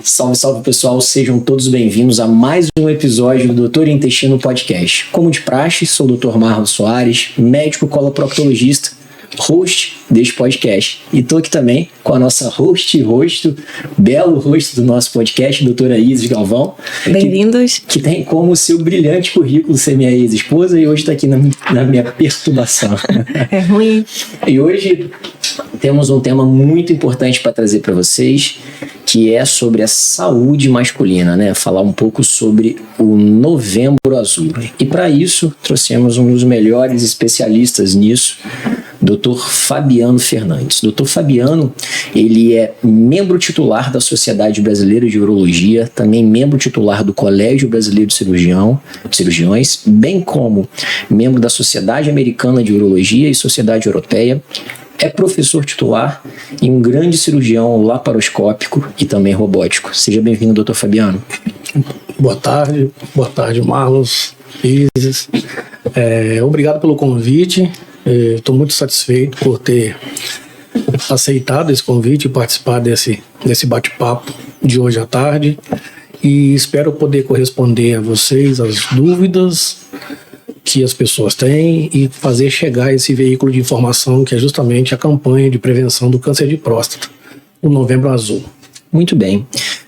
Salve, salve pessoal, sejam todos bem-vindos a mais um episódio do Doutor Intestino Podcast. Como de praxe, sou o Dr. Marlon Soares, médico coloproctologista, host deste podcast. E estou aqui também com a nossa belo rosto do nosso podcast, doutora Isis Galvão. Bem-vindos. Que tem como seu brilhante currículo ser minha ex-esposa e hoje está aqui na minha perturbação. É ruim. E hoje temos um tema muito importante para trazer para vocês, que é sobre a saúde masculina, né? Falar um pouco sobre o Novembro Azul. E para isso, trouxemos um dos melhores especialistas nisso, Dr. Fabiano Fernandes. Dr. Fabiano, ele é membro titular da Sociedade Brasileira de Urologia, também membro titular do Colégio Brasileiro de Cirurgiões, bem como membro da Sociedade Americana de Urologia e Sociedade Europeia. É professor titular e um grande cirurgião laparoscópico e também robótico. Seja bem-vindo, Dr. Fabiano. Boa tarde, Marlos, Isis. Obrigado pelo convite. Estou muito satisfeito por ter aceitado esse convite e participar desse bate-papo de hoje à tarde. E espero poder corresponder a vocês as dúvidas que as pessoas têm e fazer chegar esse veículo de informação que é justamente a campanha de prevenção do câncer de próstata, o Novembro Azul. Muito bem.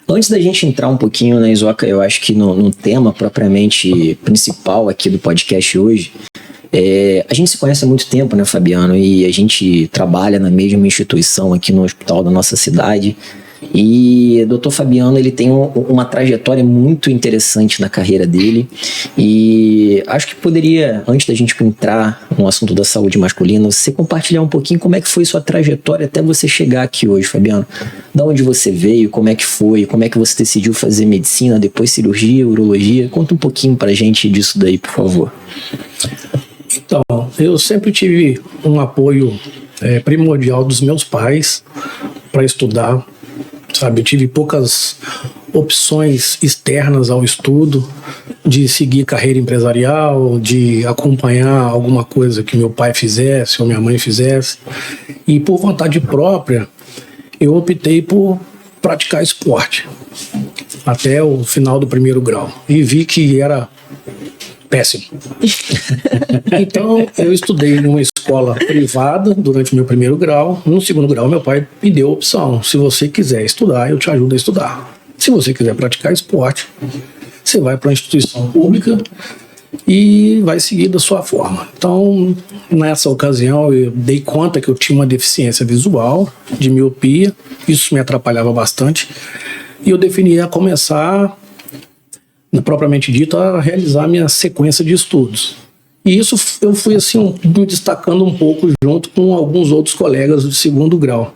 Antes da gente entrar um pouquinho, né, Isoca, eu acho que no tema propriamente principal aqui do podcast hoje, a gente se conhece há muito tempo, né, Fabiano? E a gente trabalha na mesma instituição aqui no hospital da nossa cidade. E o Dr. Fabiano, ele tem uma trajetória muito interessante na carreira dele. E acho que poderia, antes da gente entrar no assunto da saúde masculina, você compartilhar um pouquinho como é que foi sua trajetória até você chegar aqui hoje, Fabiano. Da onde você veio, como é que foi, como é que você decidiu fazer medicina, depois cirurgia, urologia. Conta um pouquinho pra gente disso daí, por favor. Então, eu sempre tive um apoio primordial dos meus pais para estudar, sabe? Eu tive poucas opções externas ao estudo, de seguir carreira empresarial, de acompanhar alguma coisa que meu pai fizesse ou minha mãe fizesse. E por vontade própria, eu optei por praticar esporte até o final do primeiro grau. E vi que era péssimo. Então, eu estudei numa escola privada durante o meu primeiro grau. No segundo grau, meu pai me deu a opção: se você quiser estudar, eu te ajudo a estudar. Se você quiser praticar esporte, você vai para uma instituição pública e vai seguir da sua forma. Então, nessa ocasião, eu dei conta que eu tinha uma deficiência visual, de miopia. Isso me atrapalhava bastante. E eu defini a começar, propriamente dito, a realizar minha sequência de estudos. E isso eu fui assim me destacando um pouco junto com alguns outros colegas de segundo grau.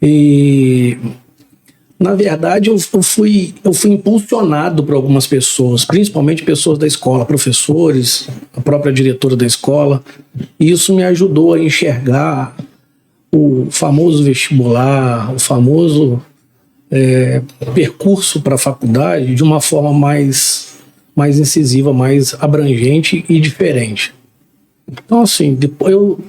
E na verdade eu fui impulsionado por algumas pessoas, principalmente pessoas da escola, professores, a própria diretora da escola. E isso me ajudou a enxergar o famoso vestibular, o famoso percurso para a faculdade de uma forma mais incisiva, mais abrangente e diferente. Então, assim, depois eu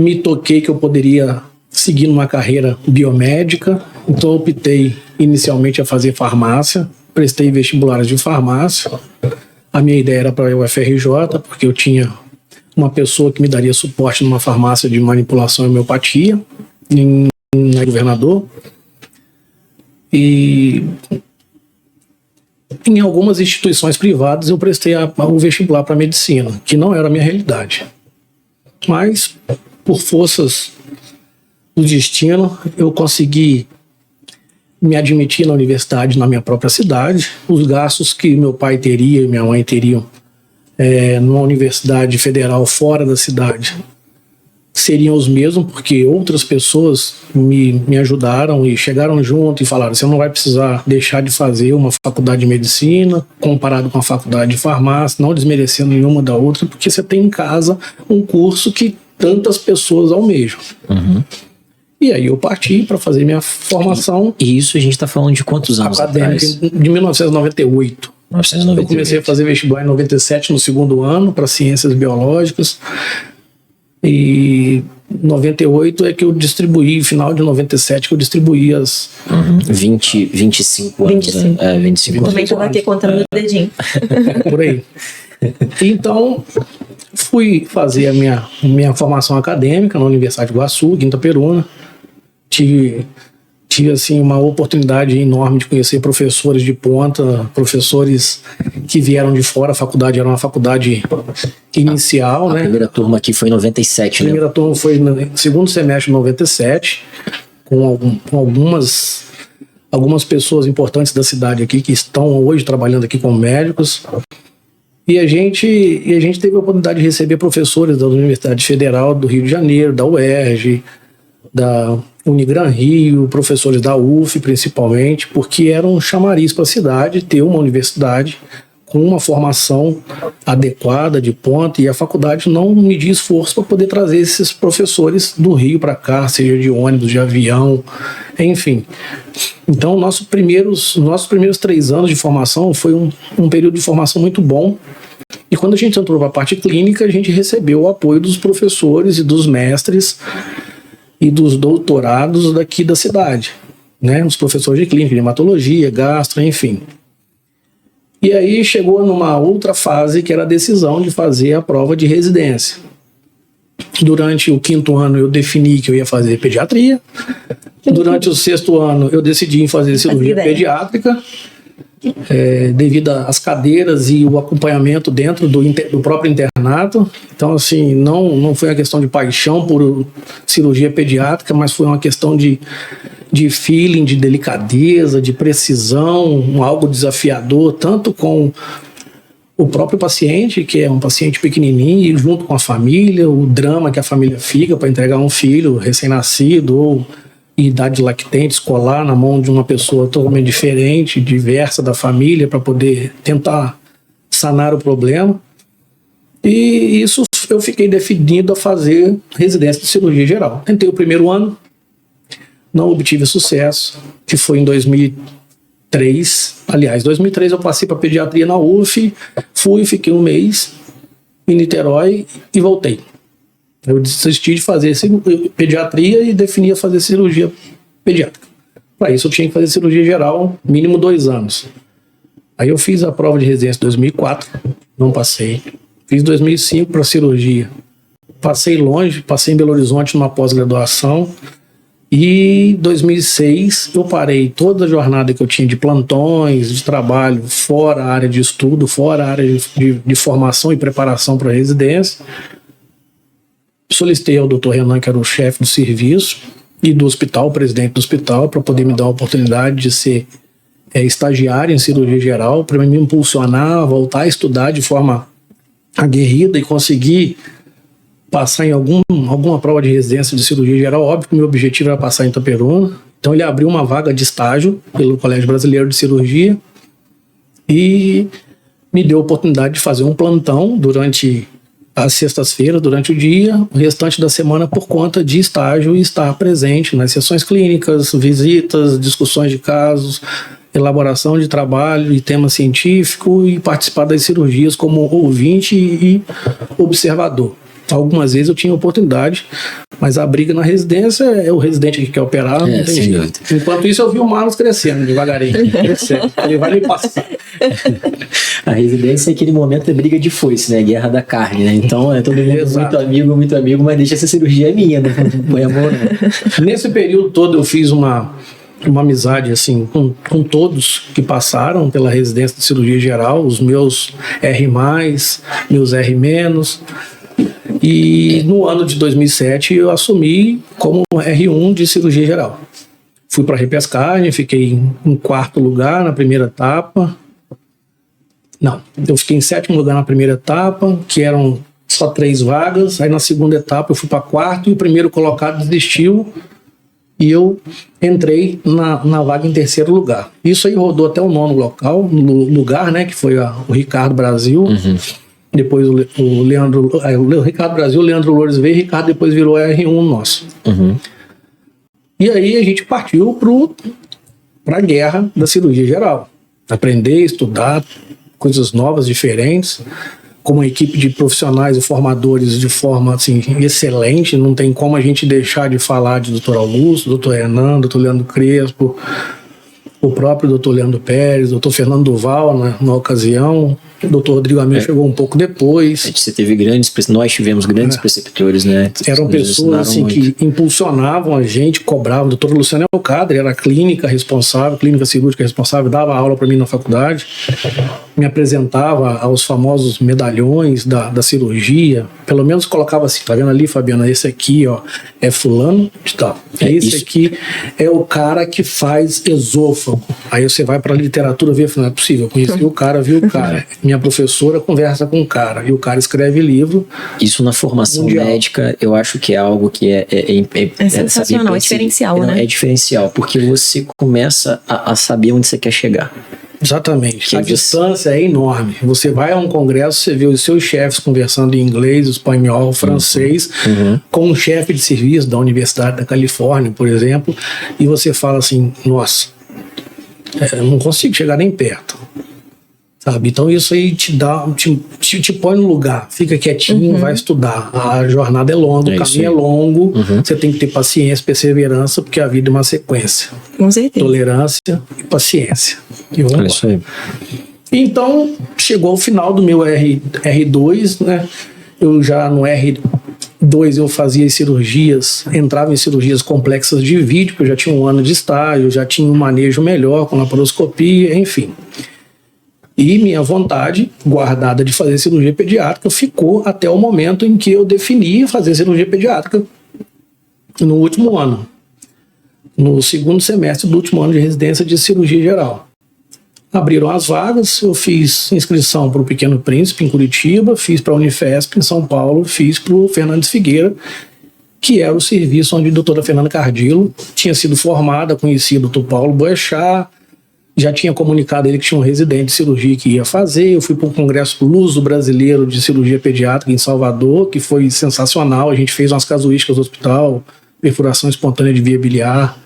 me toquei que eu poderia seguir numa carreira biomédica, então eu optei inicialmente a fazer farmácia, prestei vestibulares de farmácia. A minha ideia era para a UFRJ, porque eu tinha uma pessoa que me daria suporte numa farmácia de manipulação e homeopatia, em Governador. E em algumas instituições privadas eu prestei o vestibular para medicina, que não era a minha realidade. Mas, por forças do destino, eu consegui me admitir na universidade na minha própria cidade. Os gastos que meu pai teria e minha mãe teriam numa universidade federal fora da cidade seriam os mesmos, porque outras pessoas me ajudaram e chegaram junto e falaram: você não vai precisar deixar de fazer uma faculdade de medicina comparado com a faculdade de farmácia, não desmerecendo nenhuma da outra, porque você tem em casa um curso que tantas pessoas almejam. Uhum. E aí eu parti para fazer minha formação. E isso a gente está falando de quantos anos atrás? De 1998. Eu comecei a fazer vestibular em 97, no segundo ano, para ciências biológicas. E 98 é que eu distribuí, final de 97 que eu distribuí as... 25 anos. 25. Né? 25 anos. Também estava aqui contando o dedinho. Por aí. Então, fui fazer a minha formação acadêmica na Universidade de Iguaçu, Quinta Peruna. Tive assim, uma oportunidade enorme de conhecer professores de ponta, professores que vieram de fora. A faculdade era uma faculdade inicial, A né? primeira turma aqui foi em 97, A né? primeira turma foi no segundo semestre de 97, com algumas pessoas importantes da cidade aqui que estão hoje trabalhando aqui como médicos. E a gente teve a oportunidade de receber professores da Universidade Federal do Rio de Janeiro, da UERJ, da Unigran Rio, professores da UF principalmente, porque era um chamariz para a cidade ter uma universidade com uma formação adequada, de ponta, e a faculdade não media esforço para poder trazer esses professores do Rio para cá, seja de ônibus, de avião, enfim. Então, nossos primeiros 3 anos de formação foi um período de formação muito bom. E quando a gente entrou para a parte clínica, a gente recebeu o apoio dos professores e dos mestres e dos doutorados daqui da cidade, né? Os professores de clínica, de hematologia, gastro, enfim. E aí chegou numa outra fase, que era a decisão de fazer a prova de residência. Durante o 5º ano eu defini que eu ia fazer pediatria. Durante o 6º ano eu decidi em fazer cirurgia pediátrica, devido às cadeiras e o acompanhamento dentro do próprio internato. Então, assim, não foi uma questão de paixão por cirurgia pediátrica, mas foi uma questão de feeling, de delicadeza, de precisão, algo desafiador, tanto com o próprio paciente, que é um paciente pequenininho, e junto com a família, o drama que a família fica para entregar um filho recém-nascido ou em idade lactente, escolar, na mão de uma pessoa totalmente diferente, diversa da família, para poder tentar sanar o problema. E isso eu fiquei definido a fazer residência de cirurgia geral. Tentei o primeiro ano, não obtive sucesso, que foi em 2003. Aliás, em 2003 eu passei para pediatria na UF, fiquei um mês em Niterói e voltei. Eu desisti de fazer pediatria e defini fazer cirurgia pediátrica. Para isso eu tinha que fazer cirurgia geral, mínimo 2 anos. Aí eu fiz a prova de residência em 2004, não passei. Fiz 2005 para cirurgia. Passei longe, passei em Belo Horizonte numa pós-graduação. E em 2006 eu parei toda a jornada que eu tinha de plantões, de trabalho, fora a área de estudo, fora a área de formação e preparação para a residência. Solicitei ao Dr. Renan, que era o chefe do serviço e do hospital, o presidente do hospital, para poder me dar a oportunidade de ser estagiário em cirurgia geral, para me impulsionar, voltar a estudar de forma aguerrida e conseguir passar em alguma prova de residência de cirurgia geral. Óbvio que o meu objetivo era passar em Itaperuna. Então ele abriu uma vaga de estágio pelo Colégio Brasileiro de Cirurgia e me deu a oportunidade de fazer um plantão durante às sextas-feiras, durante o dia, o restante da semana por conta de estágio e estar presente nas sessões clínicas, visitas, discussões de casos, elaboração de trabalho e tema científico e participar das cirurgias como ouvinte e observador. Algumas vezes eu tinha oportunidade, mas a briga na residência é o residente que quer operar, não tem jeito. Enquanto isso eu vi o Marlos crescendo devagarinho, crescendo. Ele vai me passar. A residência é aquele momento é briga de foice, né? Guerra da carne, né? Então é todo mundo muito amigo, mas deixa essa cirurgia é minha, né? Não põe amor, não. Nesse período todo eu fiz uma amizade assim com todos que passaram pela residência de cirurgia geral, os meus R+, meus R-. E no ano de 2007 eu assumi como R1 de cirurgia geral. Fui para a repescagem, fiquei em 4º lugar na primeira etapa. Não, eu fiquei em 7º lugar na primeira etapa, que eram só 3 vagas. Aí na segunda etapa eu fui para 4º e o primeiro colocado desistiu. E eu entrei na vaga em 3º lugar. Isso aí rodou até o 9º lugar, né? Que foi o Ricardo Brasil. Uhum. Depois o Leandro, o Ricardo Brasil, o Leandro Loures veio, e Ricardo depois virou R1 nosso. Uhum. E aí a gente partiu para a guerra da cirurgia geral. Aprender, estudar coisas novas, diferentes. com uma equipe de profissionais e formadores de forma assim, excelente. Não tem como a gente deixar de falar de Dr. Augusto, Dr. Renan, Dr. Leandro Crespo, o próprio Dr. Leandro Pérez, Dr. Fernando Duval, né, na ocasião. O Dr. Rodrigo Amir chegou um pouco depois. Você teve nós tivemos grandes preceptores, né? Eram pessoas assim, que impulsionavam a gente, cobravam. O Dr. Luciano Elcadre era a clínica responsável, clínica cirúrgica responsável, dava aula para mim na faculdade, me apresentava aos famosos medalhões da cirurgia. Pelo menos colocava assim, tá vendo ali, Fabiana? Esse aqui, ó, é fulano de tal. Esse aqui é o cara que faz esôfago. Aí você vai para a literatura ver, não é possível, eu conheci o cara, vi o cara. Minha professora conversa com o cara e o cara escreve livro. Isso na formação mundial. Médica, eu acho que é algo que é sensacional, é diferencial, né? É diferencial, porque você começa a saber onde você quer chegar. Exatamente. A distância é enorme. Você vai a um congresso, você vê os seus chefes conversando em inglês, espanhol, francês, com um chefe de serviço da Universidade da Califórnia, por exemplo, e você fala assim, nossa, eu não consigo chegar nem perto. Sabe? Então isso aí te põe no lugar, fica quietinho, vai estudar. A jornada é longa, o caminho é longo, você tem que ter paciência, perseverança, porque a vida é uma sequência. Com certeza. Tolerância e paciência. E vamos É isso aí. Então, chegou ao final do meu R2, né? Eu já no R2 eu fazia cirurgias, entrava em cirurgias complexas de vídeo, porque eu já tinha um ano de estágio, já tinha um manejo melhor com laparoscopia, enfim. E minha vontade guardada de fazer cirurgia pediátrica ficou até o momento em que eu defini fazer cirurgia pediátrica no último ano. No segundo semestre do último ano de residência de cirurgia geral. Abriram as vagas, eu fiz inscrição para o Pequeno Príncipe em Curitiba, fiz para a Unifesp em São Paulo, fiz para o Fernandes Figueira, que era o serviço onde a doutora Fernanda Cardillo tinha sido formada, conhecia o doutor Paulo Boechat, já tinha comunicado ele que tinha um residente de cirurgia que ia fazer. Eu fui para o Congresso Luso Brasileiro de Cirurgia Pediátrica em Salvador, que foi sensacional. A gente fez umas casuísticas do hospital, perfuração espontânea de via biliar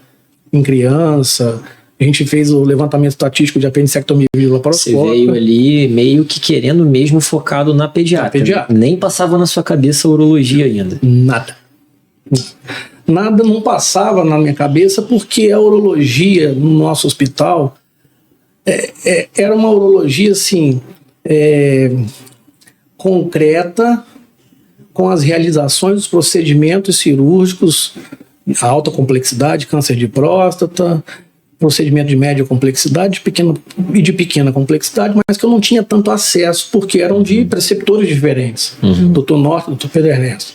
em criança. A gente fez o levantamento estatístico de apendicectomia via laparoscópica. Você veio ali meio que querendo mesmo focado na pediátrica. Nem passava na sua cabeça a urologia ainda. Nada não passava na minha cabeça, porque a urologia no nosso hospital era uma urologia assim, concreta, com as realizações dos procedimentos cirúrgicos, alta complexidade, câncer de próstata, procedimento de média complexidade e de pequena complexidade, mas que eu não tinha tanto acesso, porque eram de preceptores diferentes, Dr. Norte, Dr. Pedro Ernesto.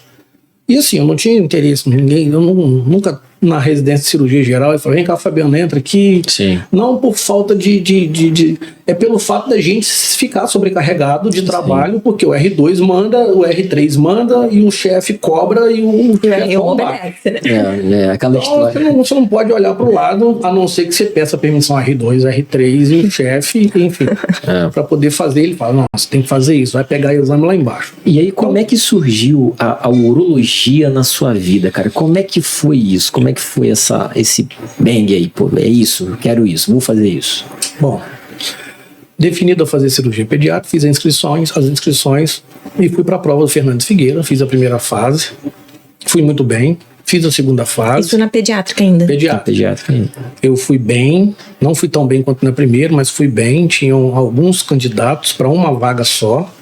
E assim, eu não tinha interesse em ninguém, eu nunca na residência de cirurgia geral, eu falei, vem cá, Fabiano, entra aqui. Sim. Não por falta é pelo fato da gente ficar sobrecarregado de trabalho, porque o R2 manda, o R3 manda, e o chefe cobra e o chefe obedece, né? Aquela história. Então, você não pode olhar para o lado, a não ser que você peça permissão R2, R3 e o chefe, enfim, para poder fazer. Ele fala, não, você tem que fazer isso, vai pegar o exame lá embaixo. E aí, como é que surgiu a urologia na sua vida, cara? Como é que foi isso? Como é que foi esse bang aí? Pô, é isso, eu quero isso, vou fazer isso. Bom, definido a fazer cirurgia pediátrica, fiz as inscrições e fui para a prova do Fernandes Figueira, fiz a primeira fase, fui muito bem, fiz a segunda fase. Isso na pediátrica ainda? Pediátrica ainda. Eu fui bem, não fui tão bem quanto na primeira, mas fui bem, tinham alguns candidatos para uma vaga só,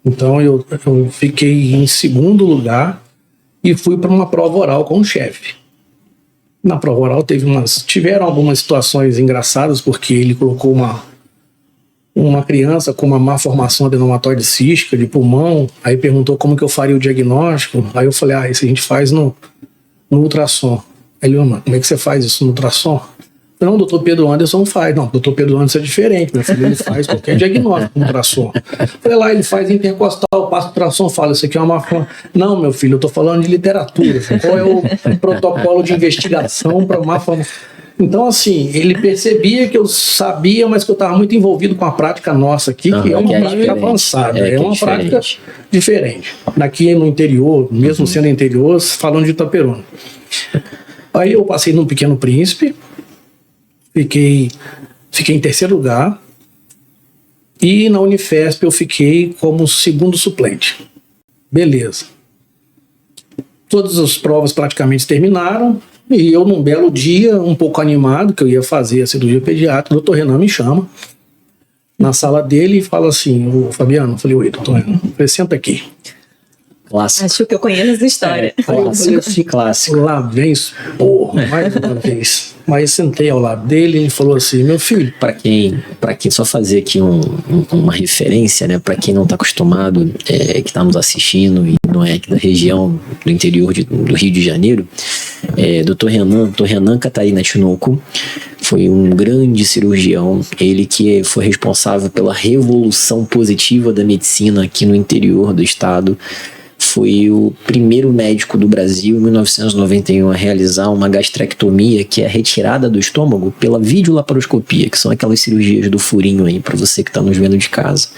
então eu fiquei em segundo lugar e fui para uma prova oral com o chefe. Na prova oral tiveram algumas situações engraçadas, porque ele colocou uma criança com uma má formação adenomatoide cística de pulmão, aí perguntou como que eu faria o diagnóstico, aí eu falei, isso a gente faz no ultrassom. Aí ele, como é que você faz isso no ultrassom? Não, o doutor Pedro Anderson faz. Não, o doutor Pedro Anderson é diferente, meu filho, ele faz qualquer diagnóstico no ultrassom. Falei lá, ele faz intercostal, passa o ultrassom, fala, isso aqui é uma forma. Não, meu filho, eu tô falando de literatura. Qual é o protocolo de investigação para uma forma? Então, assim, ele percebia que eu sabia, mas que eu estava muito envolvido com a prática nossa aqui, que é uma prática avançada, é uma prática diferente. Daqui no interior, mesmo sendo interior, falando de Itaperuna. Aí eu passei no Pequeno Príncipe, fiquei em terceiro lugar E na Unifesp eu fiquei como segundo suplente. Beleza. Todas as provas praticamente terminaram. E eu, num belo dia, um pouco animado, que eu ia fazer a cirurgia pediátrica, o doutor Renan me chama na sala dele e fala assim: ô Fabiano, eu falei, oi, doutor Renan, senta aqui. Clássico. Acho que eu conheço essa história. Clássico. Lá vem, porra, mais uma vez. Mas sentei ao lado dele e ele falou assim: meu filho. Para quem só fazer aqui uma referência, né? Para quem não está acostumado, que está nos assistindo e não é aqui da região do interior do Rio de Janeiro, Dr. Renan Catarina Tinoco foi um grande cirurgião, ele que foi responsável pela revolução positiva da medicina aqui no interior do estado. Foi o primeiro médico do Brasil, em 1991, a realizar uma gastrectomia, que é a retirada do estômago pela videolaparoscopia, que são aquelas cirurgias do furinho aí, para você que está nos vendo de casa.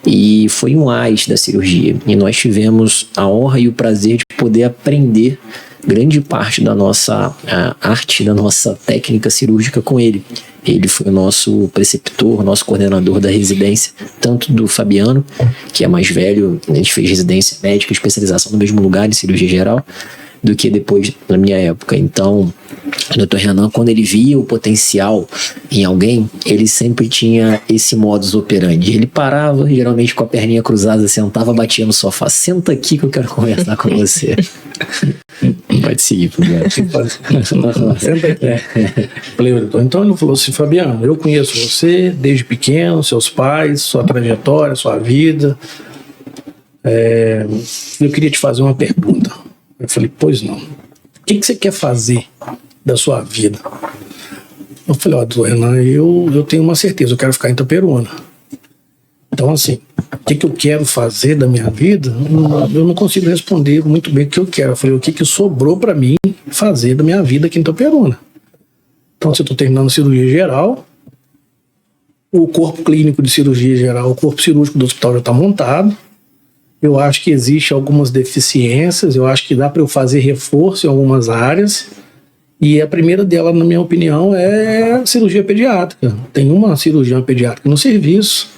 E foi um ás da cirurgia. E nós tivemos a honra e o prazer de poder aprender grande parte da nossa arte, da nossa técnica cirúrgica com ele. Ele foi o nosso preceptor, nosso coordenador da residência, tanto do Fabiano, que é mais velho, a gente fez residência médica, especialização no mesmo lugar de cirurgia geral, do que depois na minha época. Então, o Dr. Renan, quando ele via o potencial em alguém, ele sempre tinha esse modus operandi. Ele parava, geralmente com a perninha cruzada, sentava, batia no sofá. Senta aqui que eu quero conversar com você. Pode seguir, Fabiano. Senta aqui. Falei, então ele falou assim: Fabiano, eu conheço você desde pequeno, seus pais, sua trajetória, sua vida. Eu queria te fazer uma pergunta. Eu falei, pois não. O que você quer fazer da sua vida? Eu falei, doutor Renan, eu tenho uma certeza, eu quero ficar em Itaperuna. Então, assim, o que eu quero fazer da minha vida, eu não consigo responder muito bem o que eu quero. Eu falei, o que sobrou para mim fazer da minha vida aqui em Itaperuna? Então, se eu estou terminando cirurgia geral, o corpo clínico de cirurgia geral, o corpo cirúrgico do hospital já está montado. Eu acho que existe algumas deficiências, eu acho que dá para eu fazer reforço em algumas áreas. E a primeira dela, na minha opinião, é a cirurgia pediátrica. Tem uma cirurgiã pediátrica no serviço,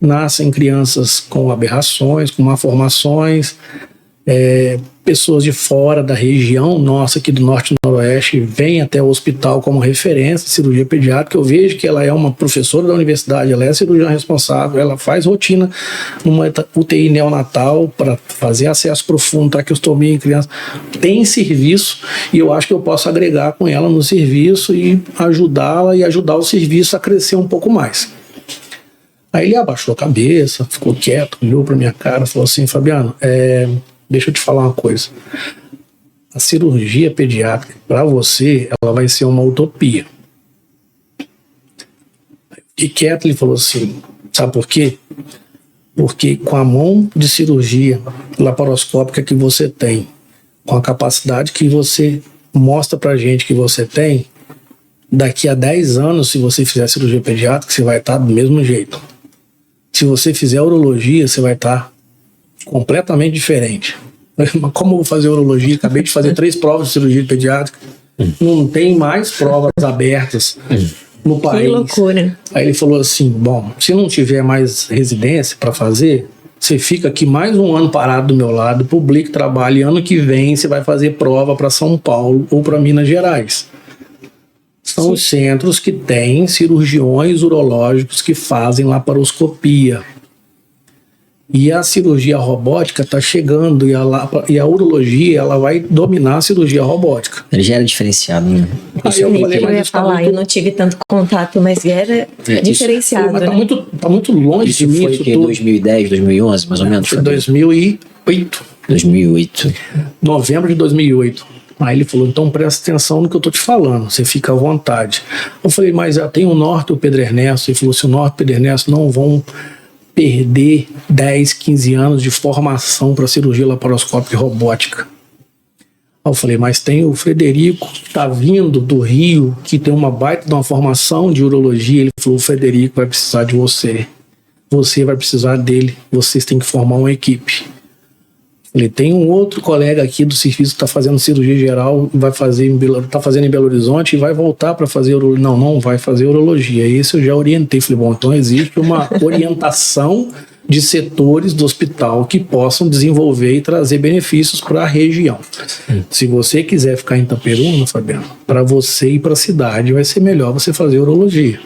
nascem crianças com aberrações, com malformações, pessoas de fora da região nossa aqui do Norte e Noroeste vêm até o hospital como referência de cirurgia pediátrica. Eu vejo que ela é uma professora da universidade, ela é cirurgiã responsável, ela faz rotina numa UTI neonatal para fazer acesso profundo, traqueostomia em criança. Tem serviço e eu acho que eu posso agregar com ela no serviço e ajudá-la e ajudar o serviço a crescer um pouco mais. Aí ele abaixou a cabeça, ficou quieto, olhou para minha cara e falou assim: Fabiano, deixa eu te falar uma coisa. A cirurgia pediátrica, para você, ela vai ser uma utopia. E quieto, ele falou assim: sabe por quê? Porque com a mão de cirurgia laparoscópica que você tem, com a capacidade que você mostra pra gente que você tem, daqui a 10 anos, se você fizer cirurgia pediátrica, você vai estar do mesmo jeito. Se você fizer urologia, você vai estar completamente diferente. Mas como eu vou fazer urologia? Acabei de fazer 3 provas de cirurgia pediátrica. Não tem mais provas abertas no país. Que loucura. Aí ele falou assim: bom, se não tiver mais residência para fazer, você fica aqui mais um ano parado do meu lado, publica trabalho, e ano que vem você vai fazer prova para São Paulo ou para Minas Gerais. São os centros que têm cirurgiões urológicos que fazem laparoscopia. E a cirurgia robótica está chegando e a urologia ela vai dominar a cirurgia robótica. Ele já era diferenciado, né? Eu ia falar, eu não tive tanto contato, mas era diferenciado. Mas tá muito longe de mim. Isso foi em 2010, 2011, mais ou menos? Foi 2008. 2008. Novembro de 2008. Aí ele falou: então presta atenção no que eu tô te falando, você fica à vontade. Eu falei: mas tem o Norte e o Pedro Ernesto. Ele falou: se o Norte e o Pedro Ernesto não vão perder 10, 15 anos de formação para cirurgia laparoscópica e robótica. Aí eu falei: mas tem o Frederico, que está vindo do Rio, que tem uma baita de uma formação de urologia. Ele falou: o Frederico vai precisar de você. Você vai precisar dele. Vocês têm que formar uma equipe. Falei, tem um outro colega aqui do serviço que está fazendo cirurgia geral, está fazendo em Belo Horizonte e vai voltar para fazer urologia. Não vai fazer urologia. Esse eu já orientei. Falei, bom, então existe uma orientação de setores do hospital que possam desenvolver e trazer benefícios para a região. Se você quiser ficar em Itaperuna, Fabiano, para você e para a cidade vai ser melhor você fazer urologia.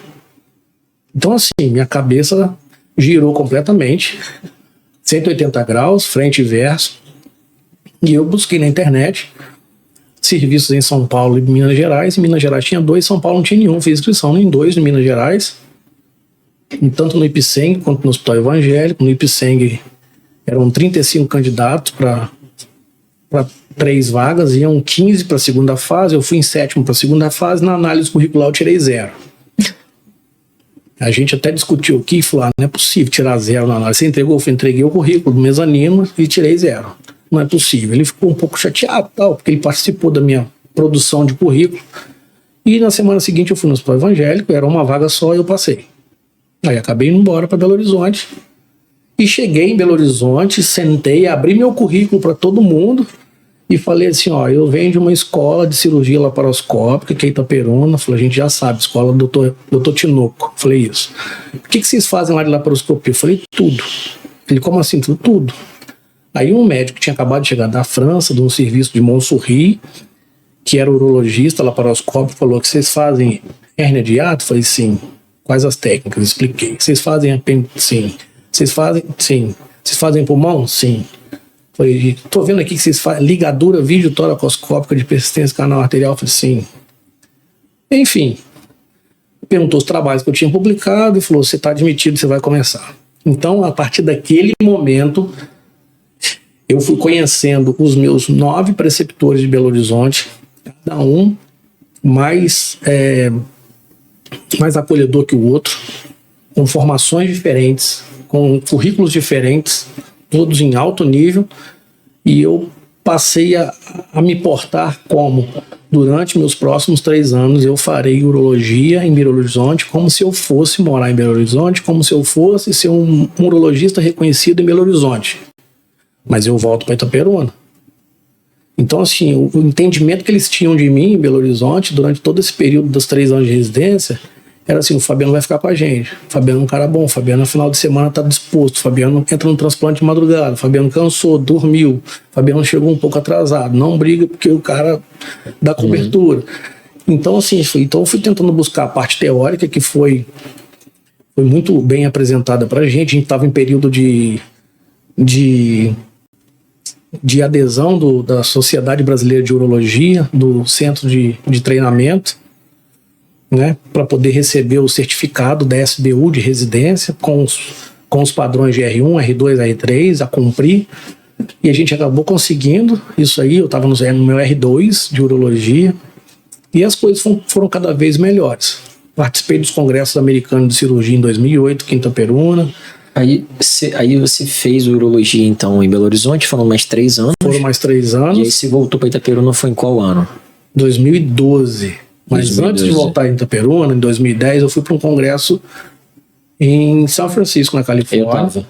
Então, assim, minha cabeça girou completamente, 180 graus, frente e verso, e eu busquei na internet serviços em São Paulo e Minas Gerais. Em Minas Gerais tinha 2, São Paulo não tinha nenhum. Fiz inscrição em 2 em Minas Gerais, tanto no IPSENG quanto no Hospital Evangélico. No IPSENG eram 35 candidatos para 3 vagas, iam 15 para a segunda fase, eu fui em 7º para a segunda fase, na análise curricular eu tirei 0. A gente até discutiu aqui e falou, não é possível tirar 0 na análise. Você entregou? Eu entreguei o currículo do mezanino e tirei 0. Não é possível. Ele ficou um pouco chateado, porque ele participou da minha produção de currículo. E na semana seguinte eu fui no Hospital Evangélico, era uma vaga só e eu passei. Aí acabei indo embora para Belo Horizonte. E cheguei em Belo Horizonte, sentei, abri meu currículo para todo mundo e falei assim, eu venho de uma escola de cirurgia laparoscópica, que é Itaperuna. Falei, a gente já sabe, escola do Dr. Tinoco. Falei isso. O que vocês fazem lá de laparoscopia? Eu falei, tudo. Ele, como assim? Tudo. Aí um médico que tinha acabado de chegar da França, de um serviço de Montsouris, que era urologista, laparoscópico, falou que vocês fazem hérnia de hiato? Eu falei, sim. Quais as técnicas? Expliquei. Vocês fazem apêndice? Sim. Vocês fazem? Sim. Vocês fazem pulmão? Sim. Falei, tô vendo aqui que vocês fazem ligadura videotoracoscópica de persistência canal arterial. Falei, sim. Enfim, perguntou os trabalhos que eu tinha publicado e falou, você está admitido, você vai começar. Então, a partir daquele momento, eu fui conhecendo os meus 9 preceptores de Belo Horizonte, cada um mais acolhedor que o outro, com formações diferentes, com currículos diferentes, todos em alto nível, e eu passei a me portar como, durante meus próximos 3 anos, eu farei urologia em Belo Horizonte, como se eu fosse morar em Belo Horizonte, como se eu fosse ser um urologista reconhecido em Belo Horizonte. Mas eu volto para Itaperuna. Então, assim, o entendimento que eles tinham de mim em Belo Horizonte, durante todo esse período dos 3 anos de residência, era assim, o Fabiano vai ficar com a gente. O Fabiano é um cara bom. O Fabiano, no final de semana, tá disposto. O Fabiano entra no transplante de madrugada. O Fabiano cansou, dormiu. O Fabiano chegou um pouco atrasado. Não briga porque o cara dá cobertura. Então, assim, eu fui tentando buscar a parte teórica, que foi muito bem apresentada pra gente. A gente tava em período de adesão da Sociedade Brasileira de Urologia, do centro de treinamento, né, para poder receber o certificado da SBU de residência com os padrões de R1, R2, R3 a cumprir, e a gente acabou conseguindo isso aí. Eu estava no meu R2 de urologia e as coisas foram cada vez melhores. Participei dos congressos americanos de cirurgia em 2008, em Itaperuna. Aí você fez urologia, então, em Belo Horizonte, foram mais 3 anos? Foram mais 3 anos. E aí você voltou para Itaperuna, foi em qual ano? 2012. Mas 2012. Antes de voltar em Itaperuna, em 2010, eu fui para um congresso em São Francisco, na Califórnia.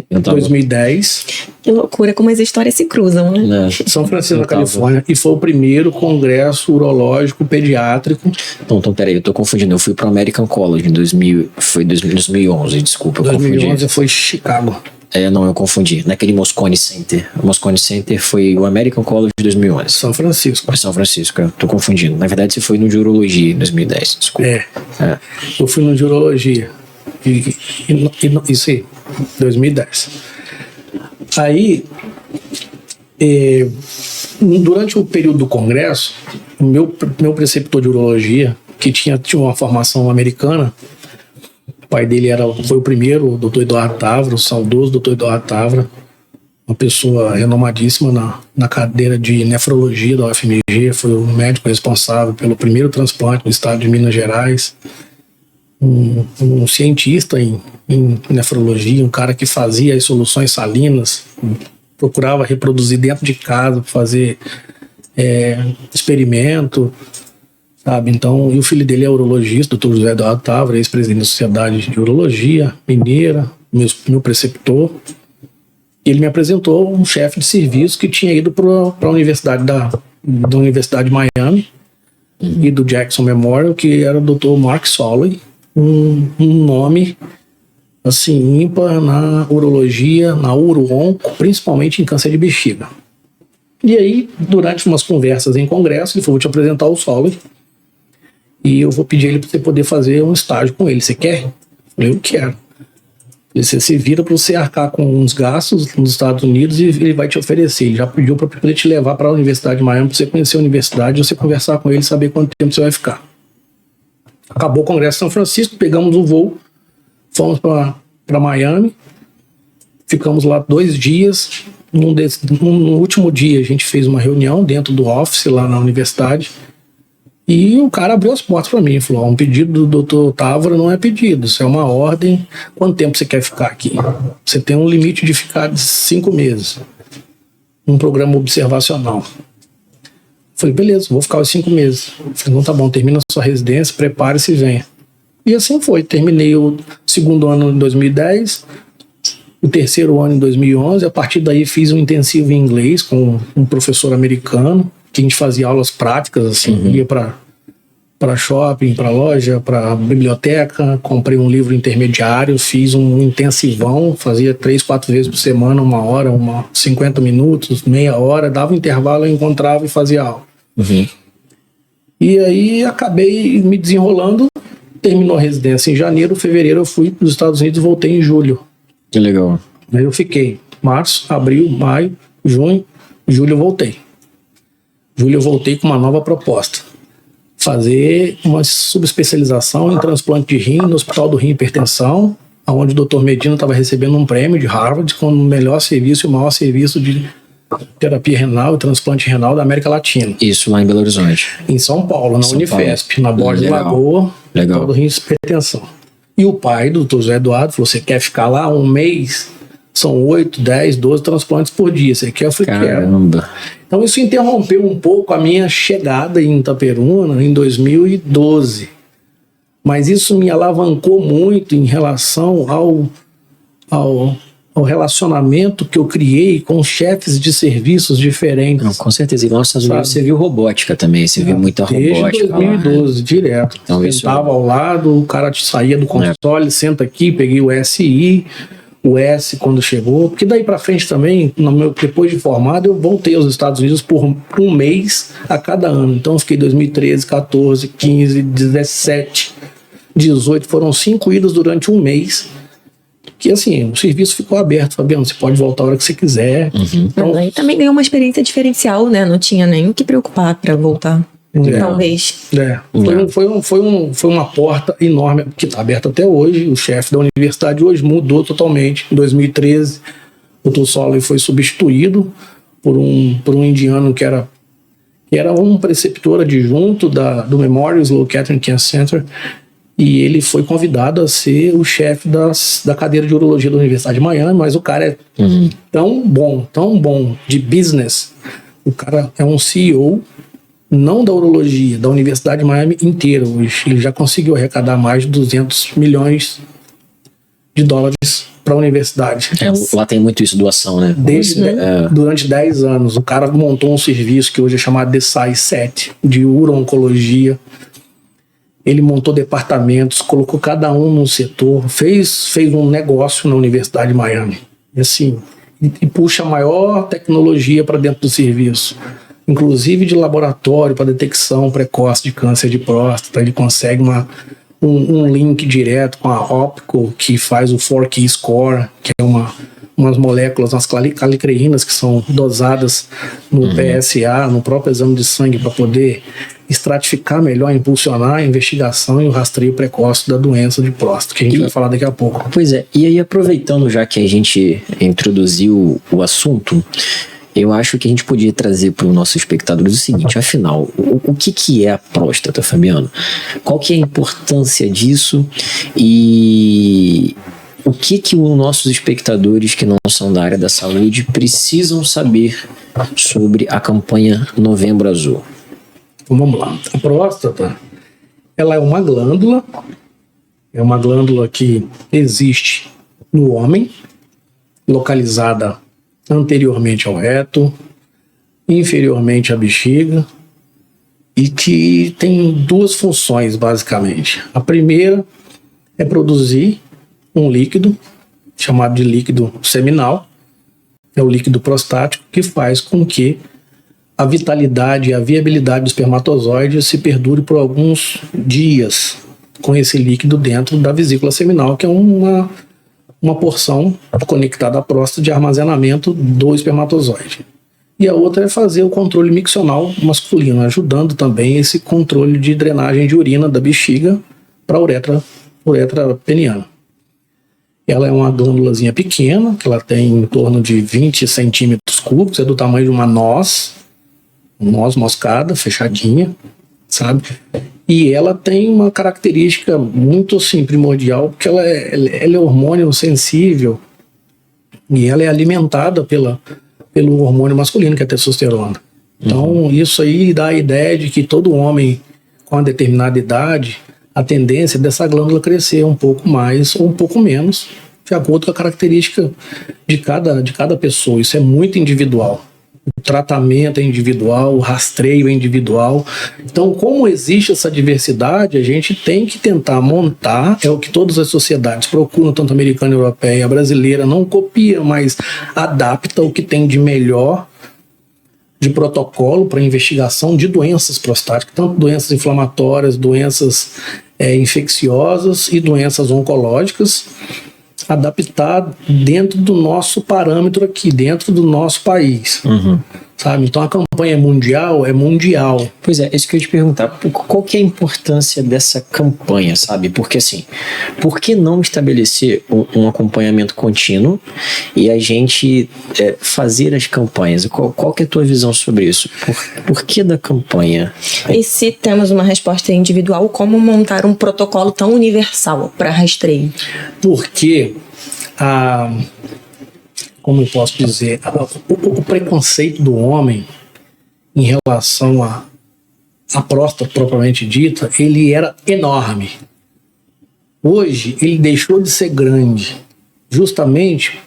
Eu tava. 2010. Que loucura, como as histórias se cruzam, né? São Francisco, na Califórnia. E foi o primeiro congresso urológico pediátrico. Então, peraí, eu tô confundindo. Eu fui para o American College em 2011, desculpa. 2011 foi Chicago. Não, eu confundi. Naquele Moscone Center. O Moscone Center foi o American College de 2011. São Francisco. São Francisco, eu tô confundindo. Na verdade, você foi no de urologia em 2010, desculpa. Eu fui no de urologia. Isso aí, 2010. Aí, durante o período do congresso, o meu preceptor de urologia, que tinha uma formação americana, o pai dele foi o primeiro, o Dr. Eduardo Tavra, o saudoso Dr. Eduardo Tavra, uma pessoa renomadíssima na cadeira de nefrologia da UFMG, foi o médico responsável pelo primeiro transplante no estado de Minas Gerais, um cientista em nefrologia, um cara que fazia as soluções salinas, procurava reproduzir dentro de casa, fazer experimento, sabe? Então, e o filho dele é urologista, Dr. José Eduardo Tavra, ex-presidente da Sociedade de Urologia Mineira, meu preceptor. Ele me apresentou um chefe de serviço que tinha ido para a universidade da Universidade de Miami e do Jackson Memorial, que era o Dr. Mark Soley, um nome assim ímpar na urologia, na uro-onco, principalmente em câncer de bexiga. E aí, durante umas conversas em congresso, ele falou: vou te apresentar o Soley e eu vou pedir ele para você poder fazer um estágio com ele. Você quer? Eu falei: eu quero. Você se vira para você arcar com uns gastos nos Estados Unidos e ele vai te oferecer. Ele já pediu para poder te levar para a Universidade de Miami, para você conhecer a universidade, você conversar com ele e saber quanto tempo você vai ficar. Acabou o Congresso de São Francisco, pegamos um voo, fomos para Miami, ficamos lá 2 dias. No último dia a gente fez uma reunião dentro do office lá na universidade e o cara abriu as portas para mim e falou: um pedido do Dr. Távora não é pedido, isso é uma ordem. Quanto tempo você quer ficar aqui? Você tem um limite de ficar de 5 meses, um programa observacional. Falei: beleza, vou ficar os 5 meses. Falei: então tá bom, termina a sua residência, prepare-se e venha. E assim foi, terminei o 2º ano em 2010, o 3º ano em 2011. A partir daí fiz um intensivo em inglês com um professor americano, que a gente fazia aulas práticas, assim, ia para shopping, para loja, para biblioteca, comprei um livro intermediário, fiz um intensivão, fazia 3, 4 vezes por semana, 1 hora, 50 minutos, meia hora, dava um intervalo, eu encontrava e fazia aula. E aí acabei me desenrolando, terminou a residência em janeiro, fevereiro eu fui para os Estados Unidos e voltei em julho. Que legal. Aí eu fiquei março, abril, maio, junho, julho eu voltei. Julho eu voltei com uma nova proposta: fazer uma subespecialização em transplante de rim no Hospital do Rim e Hipertensão, onde o Dr. Medina estava recebendo um prêmio de Harvard como o melhor serviço e o maior serviço de terapia renal e transplante renal da América Latina. Isso lá em Belo Horizonte. Em São Paulo, na Unifesp, na Borda de Lagoa, Hospital do Rim e Hipertensão. E o pai do Dr. José Eduardo falou: você quer ficar lá 1 mês? São 8, 10, 12 transplantes por dia. Você quer? Eu falei: quero. Então isso interrompeu um pouco a minha chegada em Itaperuna em 2012. Mas isso me alavancou muito em relação ao relacionamento que eu criei com chefes de serviços diferentes. Não, com certeza. E lá nos Estados Unidos você viu robótica também, você viu muita robótica. Desde 2012, direto. Então, sentava ao lado, o cara saía do console, senta aqui, peguei o SI, o S quando chegou, porque daí pra frente também, depois de formado, eu voltei aos Estados Unidos por 1 mês a cada ano. Então eu fiquei 2013, 14, 15, 17, 18, foram 5 idas durante 1 mês. Que assim, o serviço ficou aberto, Fabiano, você pode voltar a hora que você quiser. Então, aí também ganhou uma experiência diferencial, né? Não tinha nem o que preocupar para voltar. Talvez. Foi uma porta enorme, que está aberta até hoje. O chefe da universidade hoje mudou totalmente. Em 2013, o Dr. Soley foi substituído por um indiano que era um preceptor adjunto do Memorial Sloan Kettering Cancer Center. E ele foi convidado a ser o chefe da cadeira de urologia da Universidade de Miami, mas o cara é tão bom de business. O cara é um CEO, não da urologia, da Universidade de Miami inteira hoje. Ele já conseguiu arrecadar mais de 200 milhões de dólares para a universidade. Lá tem muito isso, doação, né? Durante 10 anos, o cara montou um serviço que hoje é chamado The SAI-7, de uro-oncologia. Ele montou departamentos, colocou cada um num setor, fez um negócio na Universidade de Miami. E assim, e puxa a maior tecnologia para dentro do serviço, inclusive de laboratório para detecção precoce de câncer de próstata. Ele consegue um link direto com a Opco, que faz o 4Key Score, que é umas moléculas, umas calicreínas que são dosadas no PSA, no próprio exame de sangue, para poder estratificar melhor, impulsionar a investigação e o rastreio precoce da doença de próstata, que a gente vai falar daqui a pouco. Pois é, e aí aproveitando já que a gente introduziu o assunto, eu acho que a gente podia trazer para os nossos espectadores o seguinte: afinal, o que é a próstata, Fabiano? Qual que é a importância disso e o que os nossos espectadores que não são da área da saúde precisam saber sobre a campanha Novembro Azul? Então vamos lá. A próstata, ela é uma glândula que existe no homem, localizada anteriormente ao reto, inferiormente à bexiga, e que tem duas funções, basicamente. A primeira é produzir um líquido, chamado de líquido seminal, é o líquido prostático, que faz com que a vitalidade e a viabilidade do espermatozoide se perdure por alguns dias com esse líquido dentro da vesícula seminal, que é uma porção conectada à próstata de armazenamento do espermatozoide. E a outra é fazer o controle miccional masculino, ajudando também esse controle de drenagem de urina da bexiga para a uretra peniana. Ela é uma glândulazinha pequena, que ela tem em torno de 20 centímetros cúbicos, é do tamanho de uma noz moscada, fechadinha, sabe? E ela tem uma característica muito assim, primordial, porque ela é hormônio sensível e ela é alimentada pelo hormônio masculino, que é a testosterona. Então, isso aí dá a ideia de que todo homem com uma determinada idade, a tendência dessa glândula crescer um pouco mais ou um pouco menos, de acordo com a característica de cada pessoa. Isso é muito individual. O tratamento é individual, o rastreio é individual. Então, como existe essa diversidade, a gente tem que tentar montar, é o que todas as sociedades procuram, tanto a americana, a europeia, a brasileira, não copia, mas adapta o que tem de melhor de protocolo para investigação de doenças prostáticas, tanto doenças inflamatórias, doenças infecciosas e doenças oncológicas, adaptar dentro do nosso parâmetro aqui, dentro do nosso país. Sabe? Então a campanha é mundial. Pois é, isso que eu ia te perguntar. Qual que é a importância dessa campanha, sabe? Porque assim, por que não estabelecer um acompanhamento contínuo e a gente fazer as campanhas? Qual que é a tua visão sobre isso? Por que da campanha? E se temos uma resposta individual, como montar um protocolo tão universal para rastreio? Porque como eu posso dizer, o preconceito do homem em relação à próstata propriamente dita, ele era enorme. Hoje, ele deixou de ser grande, justamente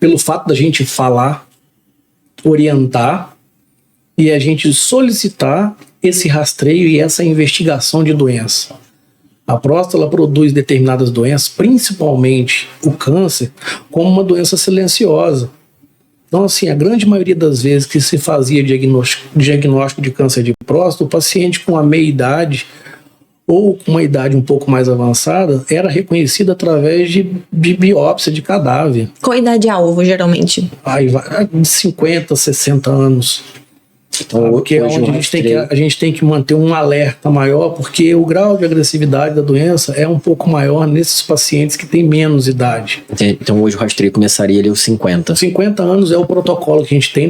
pelo fato da gente falar, orientar e a gente solicitar esse rastreio e essa investigação de doença. A próstata ela produz determinadas doenças, principalmente o câncer, como uma doença silenciosa. Então, assim, a grande maioria das vezes que se fazia diagnóstico de câncer de próstata, o paciente com a meia-idade ou com uma idade um pouco mais avançada era reconhecido através de biópsia de cadáver. Qual a idade-alvo, geralmente? Aí vai de 50, 60 anos. Então, porque é onde a gente tem que manter um alerta maior, porque o grau de agressividade da doença é um pouco maior nesses pacientes que têm menos idade. Então hoje o rastreio começaria ali aos 50. 50 anos é o protocolo que a gente tem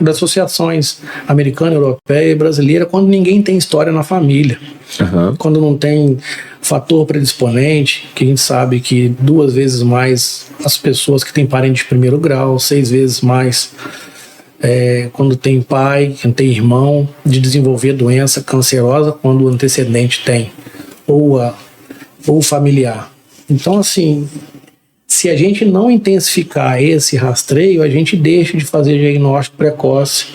das associações americana, europeia e brasileira, quando ninguém tem história na família. Quando não tem fator predisponente, que a gente sabe que 2 vezes mais as pessoas que têm parente de primeiro grau, 6 vezes mais quando tem pai, quando tem irmão, de desenvolver doença cancerosa quando o antecedente tem, ou familiar. Então, assim, se a gente não intensificar esse rastreio, a gente deixa de fazer diagnóstico precoce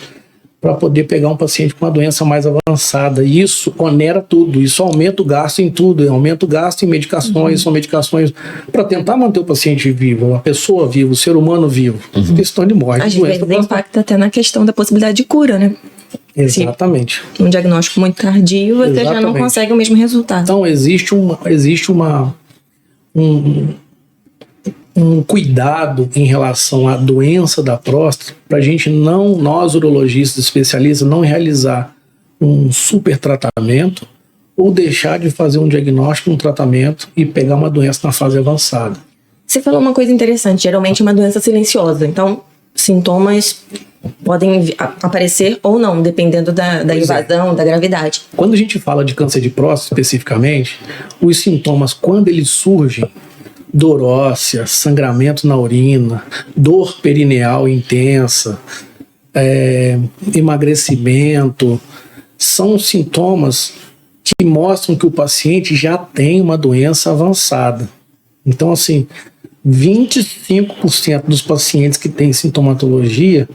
para poder pegar um paciente com uma doença mais avançada. E isso onera tudo, isso aumenta o gasto em tudo, aumenta o gasto em medicações, são medicações para tentar manter o paciente vivo, a pessoa viva, o ser humano vivo, questão de morte. Às vezes impacta até na questão da possibilidade de cura, né? Exatamente. Um diagnóstico muito tardio, você já não consegue o mesmo resultado. Então existe um cuidado em relação à doença da próstata, para a gente não, nós urologistas especialistas, não realizar um super tratamento ou deixar de fazer um diagnóstico, um tratamento e pegar uma doença na fase avançada. Você falou uma coisa interessante, geralmente é uma doença silenciosa, então sintomas podem aparecer ou não, dependendo da invasão, da gravidade. Quando a gente fala de câncer de próstata especificamente, os sintomas, quando eles surgem, dor óssea, sangramento na urina, dor perineal intensa, emagrecimento, são sintomas que mostram que o paciente já tem uma doença avançada. Então, assim, 25% dos pacientes que têm sintomatologia,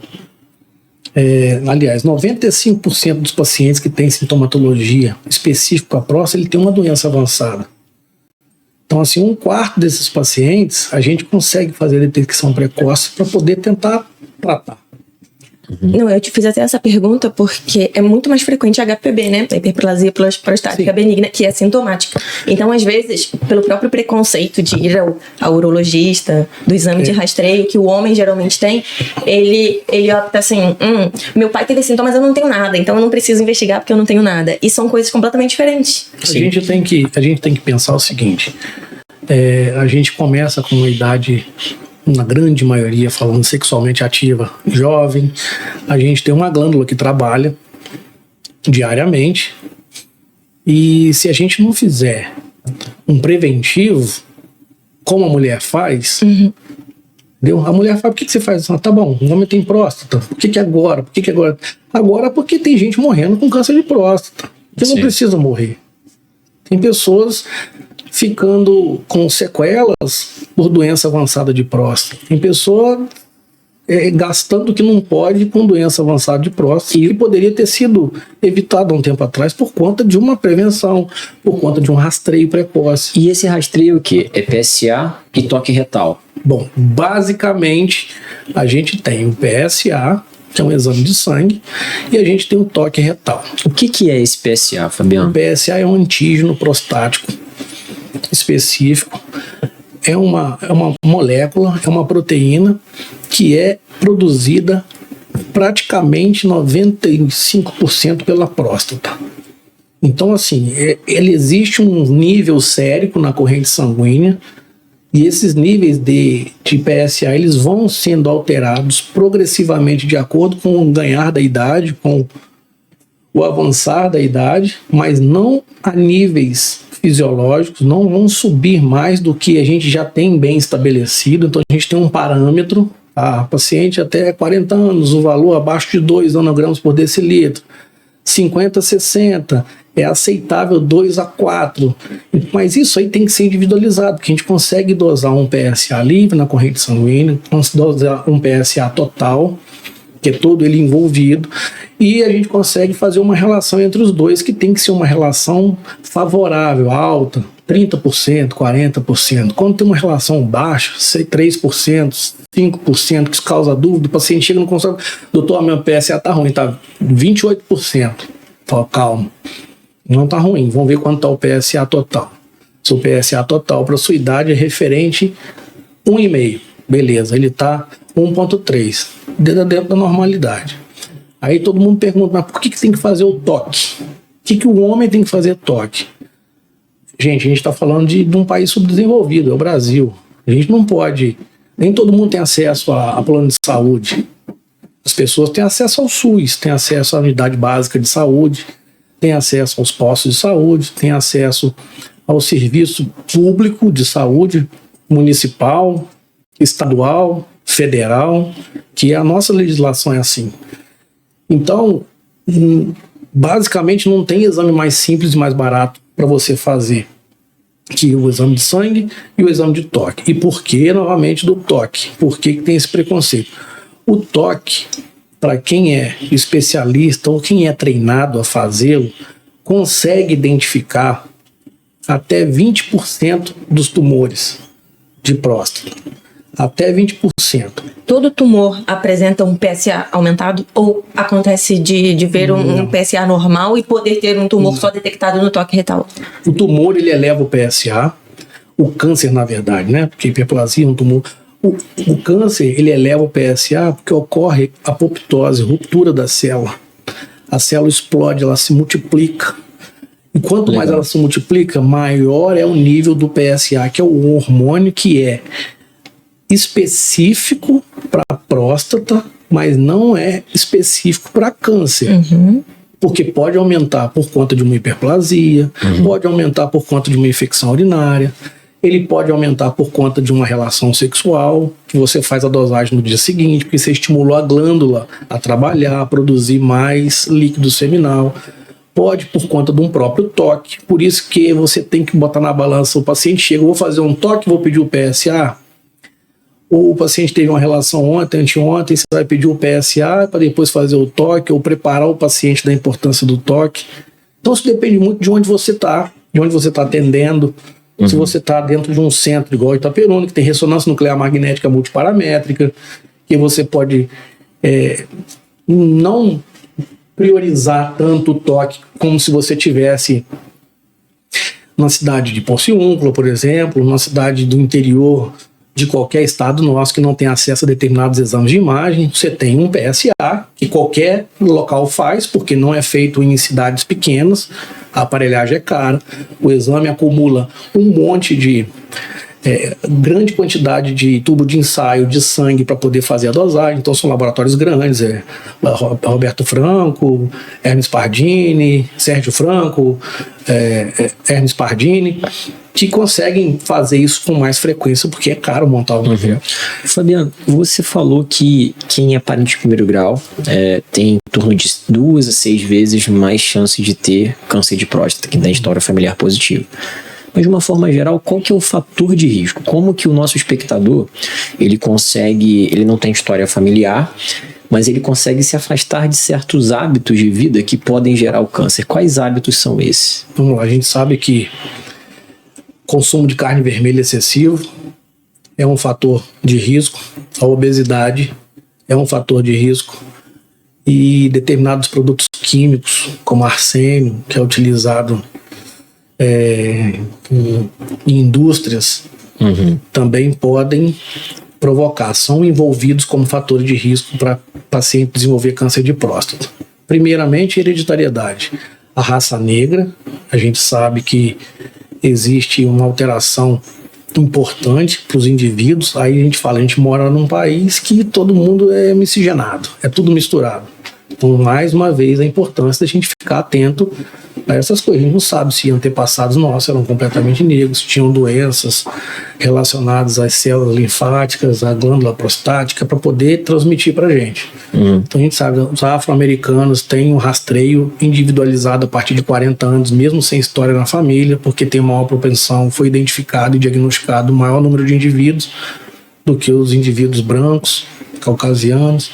aliás, 95% dos pacientes que têm sintomatologia específica para a próstata, ele tem uma doença avançada. Então, assim, 1/4 desses pacientes, a gente consegue fazer a detecção precoce para poder tentar tratar. Não, eu te fiz até essa pergunta porque é muito mais frequente a HPB, né? A hiperplasia prostática benigna, que é sintomática. Então, às vezes, pelo próprio preconceito de ir ao urologista, do exame de rastreio, que o homem geralmente tem, ele opta assim, meu pai teve sintomas, eu não tenho nada, então eu não preciso investigar porque eu não tenho nada. E são coisas completamente diferentes. A gente tem que pensar o seguinte, a gente começa com uma idade, na grande maioria, falando sexualmente ativa, jovem. A gente tem uma glândula que trabalha diariamente, e se a gente não fizer um preventivo, como a mulher faz, entendeu? A mulher fala, por que você faz isso? Tá bom, o homem tem próstata, por que agora? Por que agora? Agora porque tem gente morrendo com câncer de próstata, que não precisa morrer. Tem pessoas ficando com sequelas por doença avançada de próstata. Tem pessoa gastando o que não pode com doença avançada de próstata, que poderia ter sido evitado há um tempo atrás por conta de uma prevenção, por conta de um rastreio precoce. E esse rastreio o quê? É PSA e toque retal? Bom, basicamente a gente tem o PSA, que é um exame de sangue, e a gente tem o toque retal. O que é esse PSA, Fabiano? O PSA é um antígeno prostático específico, é uma molécula, é uma proteína que é produzida praticamente 95% pela próstata. Então, assim, ele existe um nível sérico na corrente sanguínea, e esses níveis de PSA, eles vão sendo alterados progressivamente de acordo com o ganhar da idade, com o avançar da idade, mas não a níveis fisiológicos, não vão subir mais do que a gente já tem bem estabelecido. Então a gente tem um parâmetro, a paciente até 40 anos, o valor abaixo de 2 nanogramas por decilitro, 50, 60, é aceitável 2 a 4, mas isso aí tem que ser individualizado, porque a gente consegue dosar um PSA livre na corrente sanguínea, dosar um PSA total, que é todo ele envolvido, e a gente consegue fazer uma relação entre os dois, que tem que ser uma relação favorável, alta, 30%, 40%. Quando tem uma relação baixa, 3%, 5%, que isso causa dúvida, o paciente chega no consultório, doutor, meu PSA tá ruim, tá 28%. Fala, calma, não tá ruim, vamos ver quanto tá o PSA total. Se o PSA total para sua idade é referente 1,5, beleza, ele tá 1,3, dentro da normalidade. Aí todo mundo pergunta, mas por que tem que fazer o toque? Por que o homem tem que fazer toque? Gente, a gente está falando de um país subdesenvolvido, é o Brasil. A gente não pode, nem todo mundo tem acesso a plano de saúde. As pessoas têm acesso ao SUS, têm acesso à unidade básica de saúde, têm acesso aos postos de saúde, têm acesso ao serviço público de saúde, municipal, estadual, federal, que a nossa legislação é assim. Então, basicamente não tem exame mais simples e mais barato para você fazer que o exame de sangue e o exame de toque. E por que, novamente, do toque? Por que tem esse preconceito? O toque, para quem é especialista ou quem é treinado a fazê-lo, consegue identificar até 20% dos tumores de próstata. Até 20%. Todo tumor apresenta um PSA aumentado ou acontece de ver um PSA normal e poder ter um tumor só detectado no toque retal? O tumor, ele eleva o PSA, o câncer, na verdade, né? Porque hiperplasia é um tumor. O câncer, ele eleva o PSA porque ocorre apoptose, ruptura da célula. A célula explode, ela se multiplica. E quanto mais ela se multiplica, maior é o nível do PSA, que é o hormônio que é específico para a próstata, mas não é específico para câncer. Porque pode aumentar por conta de uma hiperplasia, pode aumentar por conta de uma infecção urinária, ele pode aumentar por conta de uma relação sexual, que você faz a dosagem no dia seguinte, porque você estimulou a glândula a trabalhar, a produzir mais líquido seminal. Pode por conta de um próprio toque. Por isso que você tem que botar na balança. O paciente chega, vou fazer um toque, vou pedir o PSA. Ou o paciente teve uma relação ontem, anteontem, você vai pedir o PSA para depois fazer o toque, ou preparar o paciente da importância do toque. Então isso depende muito de onde você está, atendendo. Se você está dentro de um centro igual Itaperuna, que tem ressonância nuclear magnética multiparamétrica, que você pode não priorizar tanto o toque como se você tivesse na cidade de Porciúncula, por exemplo, na cidade do interior de qualquer estado nosso que não tem acesso a determinados exames de imagem. Você tem um PSA, que qualquer local faz, porque não é feito em cidades pequenas, a aparelhagem é cara, o exame acumula um monte de grande quantidade de tubo de ensaio de sangue para poder fazer a dosagem. Então são laboratórios grandes, Roberto Franco, Hermes Pardini, Sérgio Franco, Hermes Pardini, que conseguem fazer isso com mais frequência, porque é caro montar um projeto. Fabiano, você falou que quem é parente de primeiro grau tem em torno de 2 a 6 vezes mais chance de ter câncer de próstata, que tem história familiar positiva. Mas de uma forma geral, qual que é o fator de risco? Como que o nosso espectador, ele não tem história familiar, mas ele consegue se afastar de certos hábitos de vida que podem gerar o câncer? Quais hábitos são esses? Vamos lá, a gente sabe que consumo de carne vermelha excessivo é um fator de risco, a obesidade é um fator de risco, e determinados produtos químicos, como arsênio, que é utilizado em indústrias, também podem provocar, são envolvidos como fatores de risco para paciente desenvolver câncer de próstata. Primeiramente, hereditariedade. A raça negra, a gente sabe que existe uma alteração importante para os indivíduos. Aí a gente fala, a gente mora num país que todo mundo é miscigenado, é tudo misturado. Então, mais uma vez, a importância da gente ficar atento a essas coisas. A gente não sabe se antepassados nossos eram completamente negros, se tinham doenças relacionadas às células linfáticas, à glândula prostática, para poder transmitir para a gente. Então a gente sabe, os afro-americanos têm um rastreio individualizado a partir de 40 anos, mesmo sem história na família, porque tem maior propensão, foi identificado e diagnosticado o maior número de indivíduos do que os indivíduos brancos, caucasianos.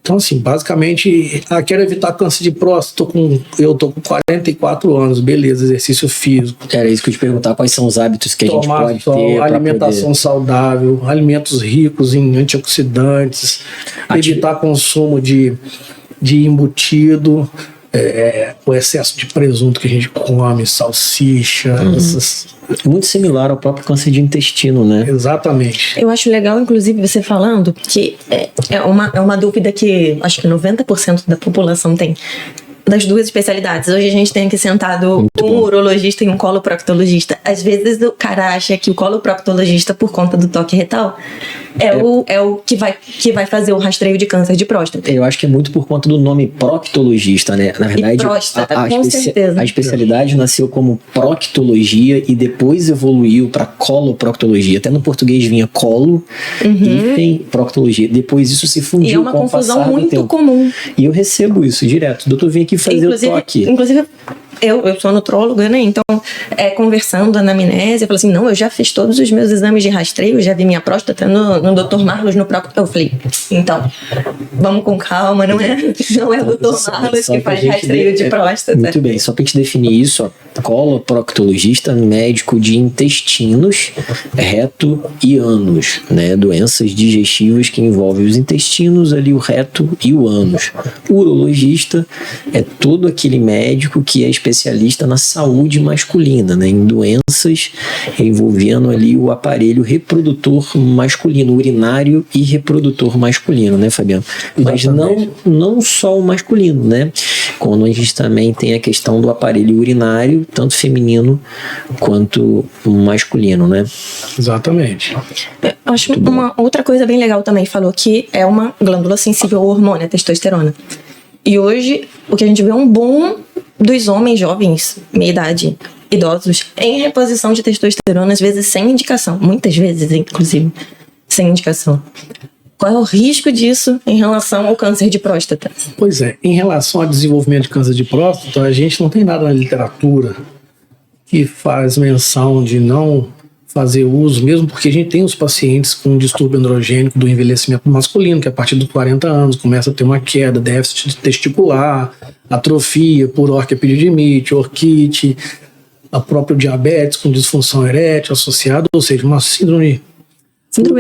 Então, assim, basicamente, quero evitar câncer de próstata, eu tô com 44 anos, beleza, exercício físico. Era isso que eu te perguntar, quais são os hábitos que a gente pode ter. Alimentação saudável, alimentos ricos em antioxidantes, evitar consumo de embutido, o excesso de presunto que a gente come, salsicha, muito similar ao próprio câncer de intestino, né? Exatamente. Eu acho legal, inclusive, você falando que é uma dúvida que acho que 90% da população tem, das duas especialidades. Hoje a gente tem aqui sentado um urologista e um coloproctologista. Às vezes o cara acha que o coloproctologista, por conta do toque retal, é o que vai fazer o rastreio de câncer de próstata. Eu acho que é muito por conta do nome proctologista, né? Na verdade, próstata, com certeza. A especialidade nasceu como proctologia e depois evoluiu para coloproctologia. Até no português vinha colo e tem proctologia. Depois isso se fundiu. E é uma confusão muito comum. E eu recebo isso direto. Doutor, vem aqui fazer o toque. Inclusive, eu sou nutróloga, né? Então, conversando na anamnese, eu falei assim, não, eu já fiz todos os meus exames de rastreio, já vi minha próstata no Dr. Marlos, no próprio. Eu falei, então, vamos com calma, não é o Dr. Marlos que faz rastreio de próstata. Muito bem, só pra gente definir isso, ó, coloproctologista, médico de intestinos, reto e ânus, né? Doenças digestivas que envolvem os intestinos, ali o reto e o ânus. Urologista é todo aquele médico que é especialista na saúde masculina, né, em doenças envolvendo ali o aparelho reprodutor masculino, urinário e reprodutor masculino, né, Fabiano? Mas não só o masculino, né? Quando a gente também tem a questão do aparelho urinário, tanto feminino quanto masculino, né? Exatamente. Eu acho uma outra coisa bem legal também, falou que é uma glândula sensível ao hormônio, a testosterona. E hoje, o que a gente vê é um boom dos homens jovens, meia-idade, idosos, em reposição de testosterona, às vezes sem indicação. Muitas vezes, inclusive, sem indicação. Qual é o risco disso em relação ao câncer de próstata? Pois é, em relação ao desenvolvimento de câncer de próstata, a gente não tem nada na literatura que faz menção de não fazer uso, mesmo porque a gente tem os pacientes com distúrbio androgênico do envelhecimento masculino, que a partir dos 40 anos começa a ter uma queda, déficit testicular, atrofia por orquiepididimite, orquite, a própria diabetes com disfunção erétil associada, ou seja, uma síndrome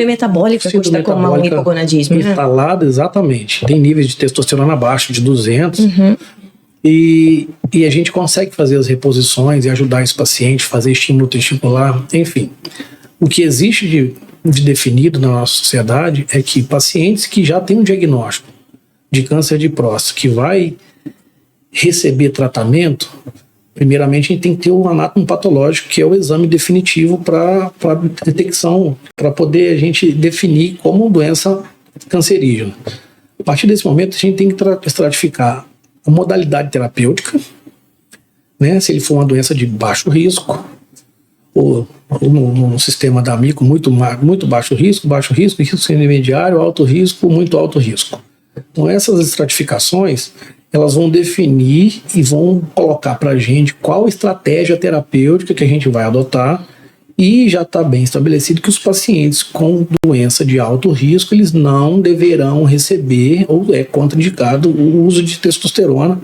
metabólica, custa como um hipogonadismo, né? Instalada, exatamente. Tem níveis de testosterona abaixo de 200. E a gente consegue fazer as reposições e ajudar esse paciente, fazer estímulo testicular, enfim. O que existe de definido na nossa sociedade é que pacientes que já têm um diagnóstico de câncer de próstata, que vai receber tratamento, primeiramente a gente tem que ter um anátomo patológico, que é o exame definitivo para detecção, para poder a gente definir como doença cancerígena. A partir desse momento, a gente tem que estratificar a modalidade terapêutica, né? Se ele for uma doença de baixo risco, ou no sistema da Amico, muito baixo risco, risco intermediário, alto risco, muito alto risco. Então essas estratificações, elas vão definir e vão colocar para a gente qual estratégia terapêutica que a gente vai adotar, e já está bem estabelecido que os pacientes com doença de alto risco, eles não deverão receber, ou é contraindicado, o uso de testosterona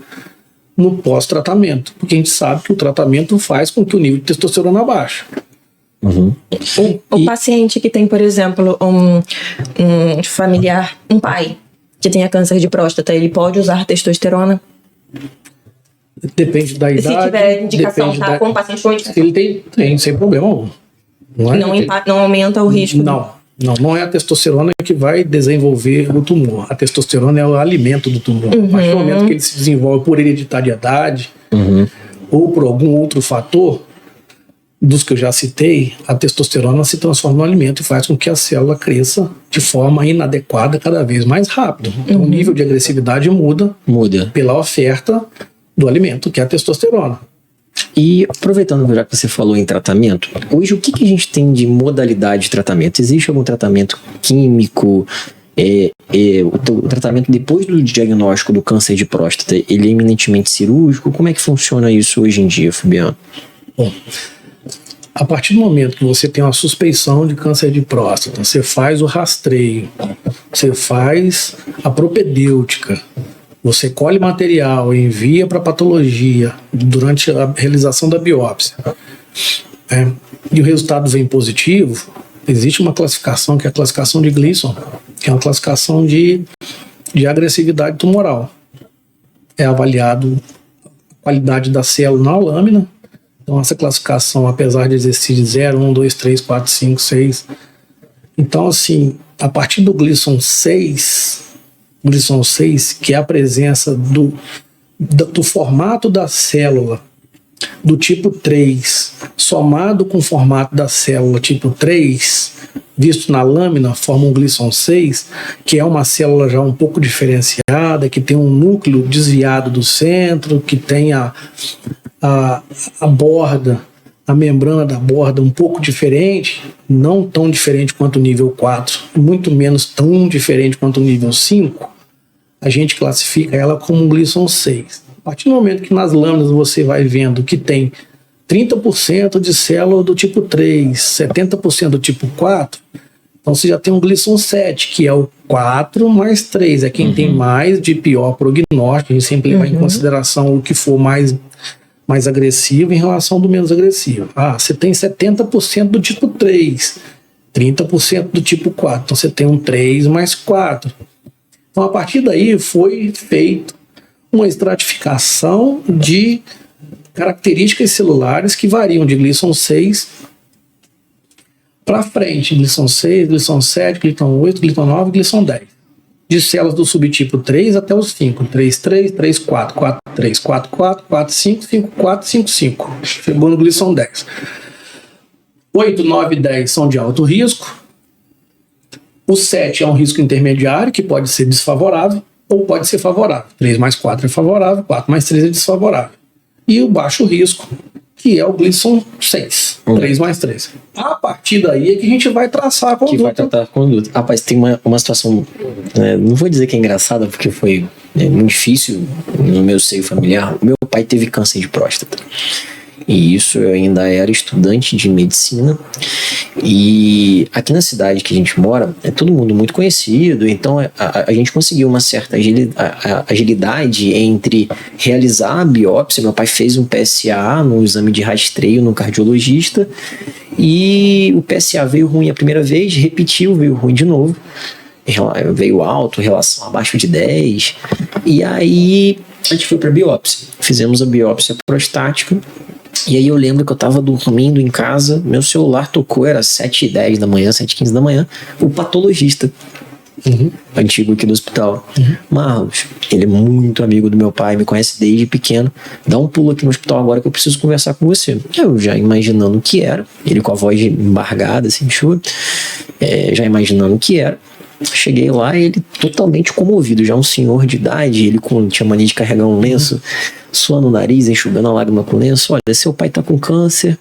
no pós-tratamento, porque a gente sabe que o tratamento faz com que o nível de testosterona baixe. O paciente que tem, por exemplo, um familiar, um pai que tenha câncer de próstata, ele pode usar testosterona? Depende da idade. Se tiver indicação, tá? Com o paciente com indicação. Ele tem sem problema algum. Não aumenta o risco? Não é a testosterona que vai desenvolver o tumor. A testosterona é o alimento do tumor. A partir do momento que ele se desenvolve por hereditariedade ou por algum outro fator, dos que eu já citei, a testosterona se transforma no alimento e faz com que a célula cresça de forma inadequada cada vez mais rápido. Então o nível de agressividade muda pela oferta do alimento, que é a testosterona. E aproveitando já que você falou em tratamento, hoje o que a gente tem de modalidade de tratamento? Existe algum tratamento químico? O tratamento depois do diagnóstico do câncer de próstata, ele é eminentemente cirúrgico? Como é que funciona isso hoje em dia, Fabiano? Bom, a partir do momento que você tem uma suspeição de câncer de próstata, você faz o rastreio, você faz a propedêutica, você colhe material, envia para a patologia durante a realização da biópsia, e o resultado vem positivo, existe uma classificação que é a classificação de Gleason, que é uma classificação de agressividade tumoral. É avaliado a qualidade da célula na lâmina. Então essa classificação, apesar de existir de 0, 1, 2, 3, 4, 5, 6, então assim, a partir do Gleason 6, que é a presença do formato da célula do tipo 3, somado com o formato da célula tipo 3, visto na lâmina, forma um Gleason 6, que é uma célula já um pouco diferenciada, que tem um núcleo desviado do centro, que tem a borda, a membrana da borda um pouco diferente, não tão diferente quanto o nível 4, muito menos tão diferente quanto o nível 5, a gente classifica ela como um Gleason 6. A partir do momento que nas lâminas você vai vendo que tem 30% de célula do tipo 3, 70% do tipo 4, então você já tem um Gleason 7, que é o 4 mais 3, é quem tem mais de pior prognóstico, a gente sempre leva em consideração o que for mais agressivo em relação do menos agressivo. Você tem 70% do tipo 3, 30% do tipo 4, então você tem um 3 mais 4. Então a partir daí foi feito uma estratificação de características celulares que variam de Gleason 6 para frente, Gleason 6, Gleason 7, Gleason 8, Gleason 9, Gleason 10. De células do subtipo 3 até os 5. 3, 3, 3, 4, 4, 3, 4, 4, 4, 5, 5, 4, 5, 5. Chegou no Gleason 10. 8, 9 e 10 são de alto risco. O 7 é um risco intermediário, que pode ser desfavorável ou pode ser favorável. 3 mais 4 é favorável, 4 mais 3 é desfavorável. E o baixo risco, que é o Gleason 6. 3 mais 3. A partir daí é que a gente vai traçar a conduta. Que vai tratar a conduta. Rapaz, tem uma situação, não vou dizer que é engraçada, porque foi muito difícil no meu seio familiar. O meu pai teve câncer de próstata. E isso eu ainda era estudante de medicina. E aqui na cidade que a gente mora, é todo mundo muito conhecido, então a gente conseguiu uma certa agilidade entre realizar a biópsia. Meu pai fez um PSA no exame de rastreio no cardiologista, e o PSA veio ruim a primeira vez, repetiu, veio ruim de novo, veio alto, relação abaixo de 10, e aí a gente foi para biópsia. Fizemos a biópsia prostática. E aí eu lembro que eu tava dormindo em casa, meu celular tocou, era 7h10 da manhã, 7h15 da manhã, o patologista, antigo aqui do hospital, Marlos, ele é muito amigo do meu pai, me conhece desde pequeno, dá um pulo aqui no hospital agora que eu preciso conversar com você. Eu já imaginando o que era, ele com a voz embargada, assim, chua, já imaginando o que era. Cheguei lá e ele totalmente comovido, já um senhor de idade, ele tinha mania de carregar um lenço, suando o nariz, enxugando a lágrima com o lenço. Olha, seu pai tá com câncer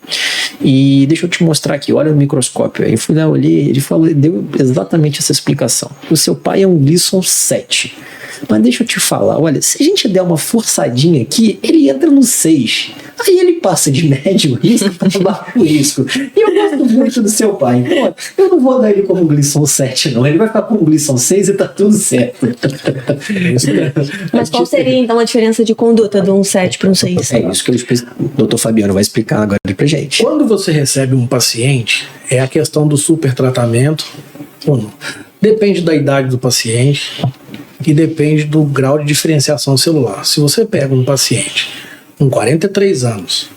e deixa eu te mostrar aqui, olha no microscópio. Aí fui lá, olhei, ele deu exatamente essa explicação. O seu pai é um Gleason 7. Mas deixa eu te falar, olha, se a gente der uma forçadinha aqui, ele entra no 6. Aí ele passa de médio risco para baixo risco. E eu gosto muito do seu pai. Então, olha, eu não vou dar ele como Gleason 7, não. Ele vai ficar como Gleason 6 e tá tudo certo. Mas qual seria, então, a diferença de conduta de um 7 para um 6? É isso que o doutor Fabiano vai explicar agora pra gente. Quando você recebe um paciente, é a questão do supertratamento ou não. Depende da idade do paciente e depende do grau de diferenciação celular. Se você pega um paciente com 43 anos,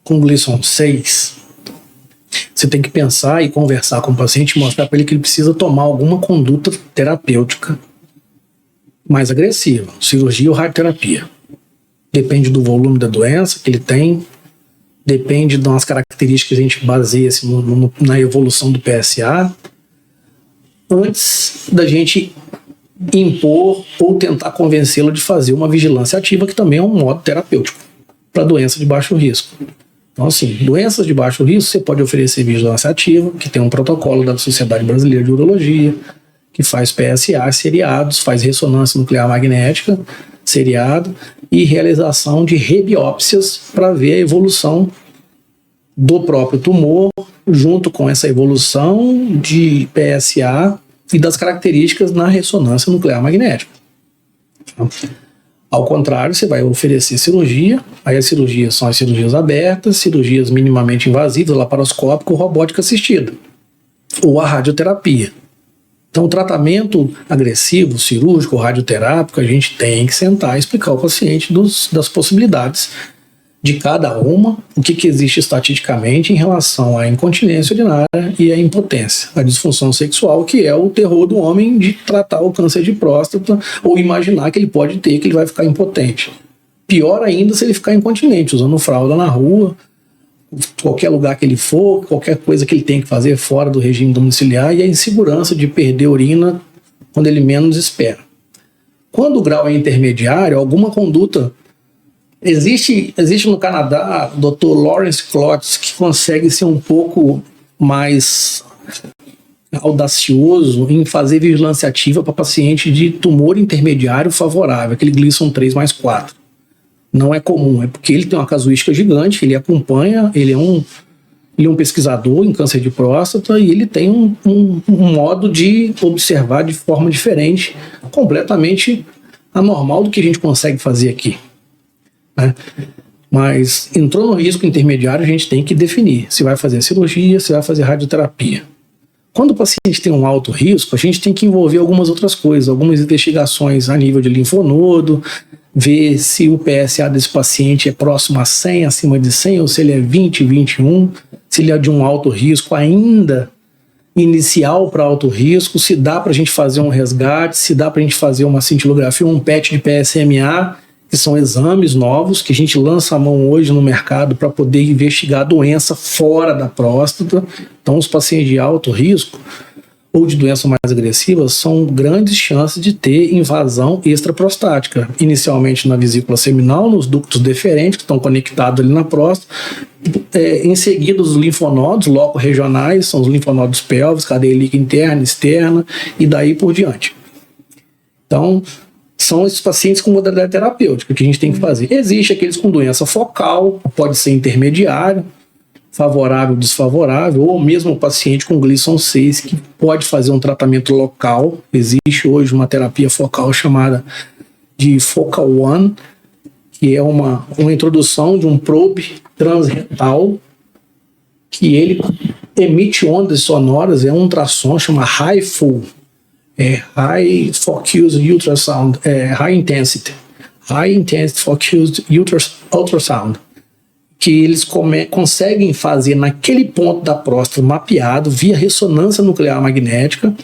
com Gleason 6, você tem que pensar e conversar com o paciente e mostrar para ele que ele precisa tomar alguma conduta terapêutica mais agressiva, cirurgia ou radioterapia. Depende do volume da doença que ele tem, depende das características que a gente baseia na evolução do PSA, antes da gente impor ou tentar convencê-lo de fazer uma vigilância ativa, que também é um modo terapêutico para doença de baixo risco. Então, assim, doenças de baixo risco, você pode oferecer vigilância ativa, que tem um protocolo da Sociedade Brasileira de Urologia, que faz PSA seriados, faz ressonância nuclear magnética seriado e realização de rebiópsias para ver a evolução do próprio tumor, junto com essa evolução de PSA e das características na ressonância nuclear magnética. Ao contrário, você vai oferecer cirurgia, aí as cirurgias são as cirurgias abertas, cirurgias minimamente invasivas, laparoscópica ou robótica assistida, ou a radioterapia. Então, o tratamento agressivo, cirúrgico ou radioterápico, a gente tem que sentar e explicar ao paciente das possibilidades de cada uma, o que existe estatisticamente em relação à incontinência urinária e à impotência, a disfunção sexual, que é o terror do homem de tratar o câncer de próstata ou imaginar que ele pode ter, que ele vai ficar impotente. Pior ainda se ele ficar incontinente, usando fralda na rua, qualquer lugar que ele for, qualquer coisa que ele tem que fazer fora do regime domiciliar, e a insegurança de perder urina quando ele menos espera. Quando o grau é intermediário, alguma conduta existe no Canadá, o Dr. Lawrence Klotz, que consegue ser um pouco mais audacioso em fazer vigilância ativa para paciente de tumor intermediário favorável, aquele Gleason 3 mais 4. Não é comum, é porque ele tem uma casuística gigante, ele acompanha, ele é um pesquisador em câncer de próstata e ele tem um modo de observar de forma diferente, completamente anormal do que a gente consegue fazer aqui. Né? Mas entrou no risco intermediário, a gente tem que definir se vai fazer cirurgia, se vai fazer radioterapia. Quando o paciente tem um alto risco, a gente tem que envolver algumas outras coisas, algumas investigações a nível de linfonodo, ver se o PSA desse paciente é próximo a 100, acima de 100, ou se ele é 20, 21, se ele é de um alto risco ainda inicial para alto risco, se dá para a gente fazer um resgate, se dá para a gente fazer uma cintilografia, um PET de PSMA, que são exames novos que a gente lança a mão hoje no mercado para poder investigar a doença fora da próstata. Então, os pacientes de alto risco, ou de doença mais agressiva, são grandes chances de ter invasão extraprostática, inicialmente na vesícula seminal, nos ductos deferentes que estão conectados ali na próstata, em seguida os linfonodos loco-regionais, são os linfonodos pélvicos, cadeia ilíaca interna, externa e daí por diante. Então, são esses pacientes com modalidade terapêutica que a gente tem que fazer. Existe aqueles com doença focal, pode ser intermediário, favorável, desfavorável, ou mesmo o paciente com Gleason 6, que pode fazer um tratamento local. Existe hoje uma terapia focal chamada de Focal One, que é uma introdução de um probe transretal, que ele emite ondas sonoras, é um ultrassom, chama HIFU, High Focused Ultrasound, High Intensity Focused Ultrasound, que eles conseguem fazer naquele ponto da próstata mapeado, via ressonância nuclear magnética,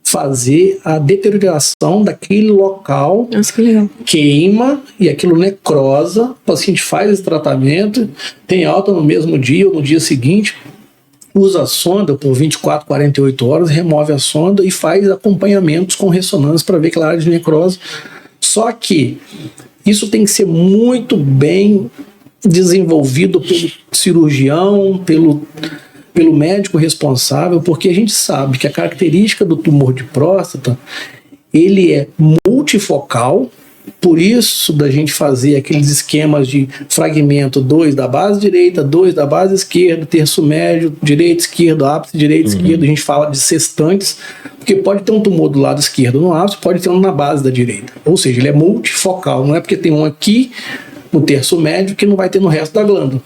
fazer a deterioração daquele local. Nossa, que legal. Queima e aquilo necrosa, o paciente faz esse tratamento, tem alta no mesmo dia ou no dia seguinte, usa a sonda por 24, 48 horas, remove a sonda e faz acompanhamentos com ressonância para ver aquela área de necrose. Só que isso tem que ser muito bem desenvolvido pelo cirurgião, pelo médico responsável, porque a gente sabe que a característica do tumor de próstata, ele é multifocal, por isso da gente fazer aqueles esquemas de fragmento 2 da base direita, 2 da base esquerda, terço médio, direito, esquerdo, ápice, direito, esquerdo, a gente fala de sextantes, porque pode ter um tumor do lado esquerdo no ápice, pode ter um na base da direita, ou seja, ele é multifocal, não é porque tem um aqui no terço médio que não vai ter no resto da glândula.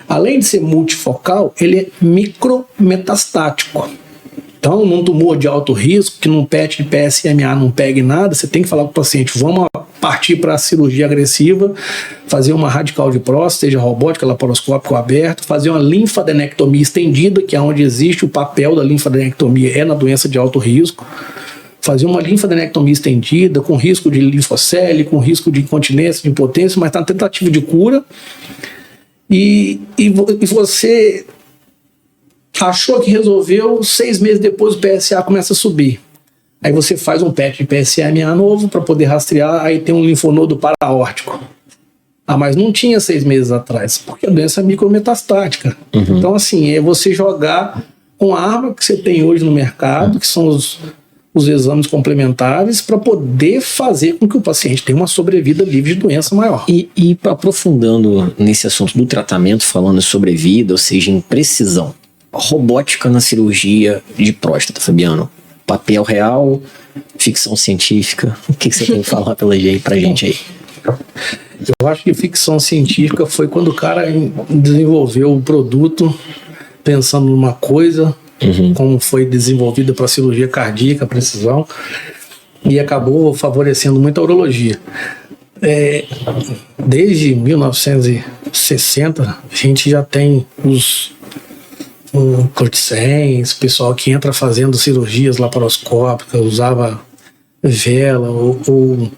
Além de ser multifocal, ele é micrometastático. Então, num tumor de alto risco, que num PET de PSMA não pegue nada, você tem que falar com o paciente, vamos partir para a cirurgia agressiva, fazer uma radical de próstata, seja robótica, laparoscópica ou aberta, fazer uma linfadenectomia estendida, que é onde existe o papel da linfadenectomia, é na doença de alto risco, fazer uma linfadenectomia estendida, com risco de linfocele, com risco de incontinência, de impotência, mas está na tentativa de cura, e você achou que resolveu, 6 meses depois o PSA começa a subir. Aí você faz um PET de PSMA novo para poder rastrear, aí tem um linfonodo paraórtico. Mas não tinha 6 meses atrás, porque a doença é micrometastática. Então, assim, é você jogar com a arma que você tem hoje no mercado, que são os exames complementares, para poder fazer com que o paciente tenha uma sobrevida livre de doença maior. E aprofundando nesse assunto do tratamento, falando em sobrevida, ou seja, em precisão, robótica na cirurgia de próstata, Fabiano, papel real, ficção científica, o que você tem que falar pra gente aí? Eu acho que ficção científica foi quando o cara desenvolveu o produto pensando numa coisa, como foi desenvolvida para cirurgia cardíaca, precisão, e acabou favorecendo muito a urologia. Desde 1960, a gente já tem os corticens, pessoal que entra fazendo cirurgias laparoscópicas, usava vela ou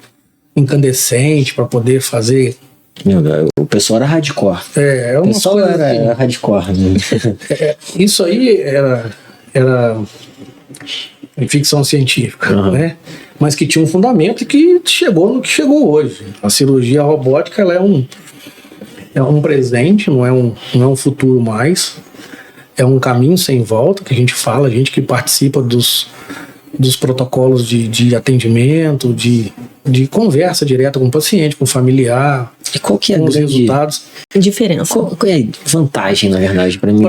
incandescente para poder fazer. O pessoal era hardcore. O pessoal era hardcore. Né? Isso aí era ficção científica, né? Mas que tinha um fundamento e que chegou no que chegou hoje. A cirurgia robótica, ela é um presente, não é um futuro mais. É um caminho sem volta, que a gente fala, a gente que participa dos protocolos de atendimento, de conversa direta com o paciente, com o familiar, e qual que é com os resultados. Diferença. Qual é a vantagem, na verdade, para mim?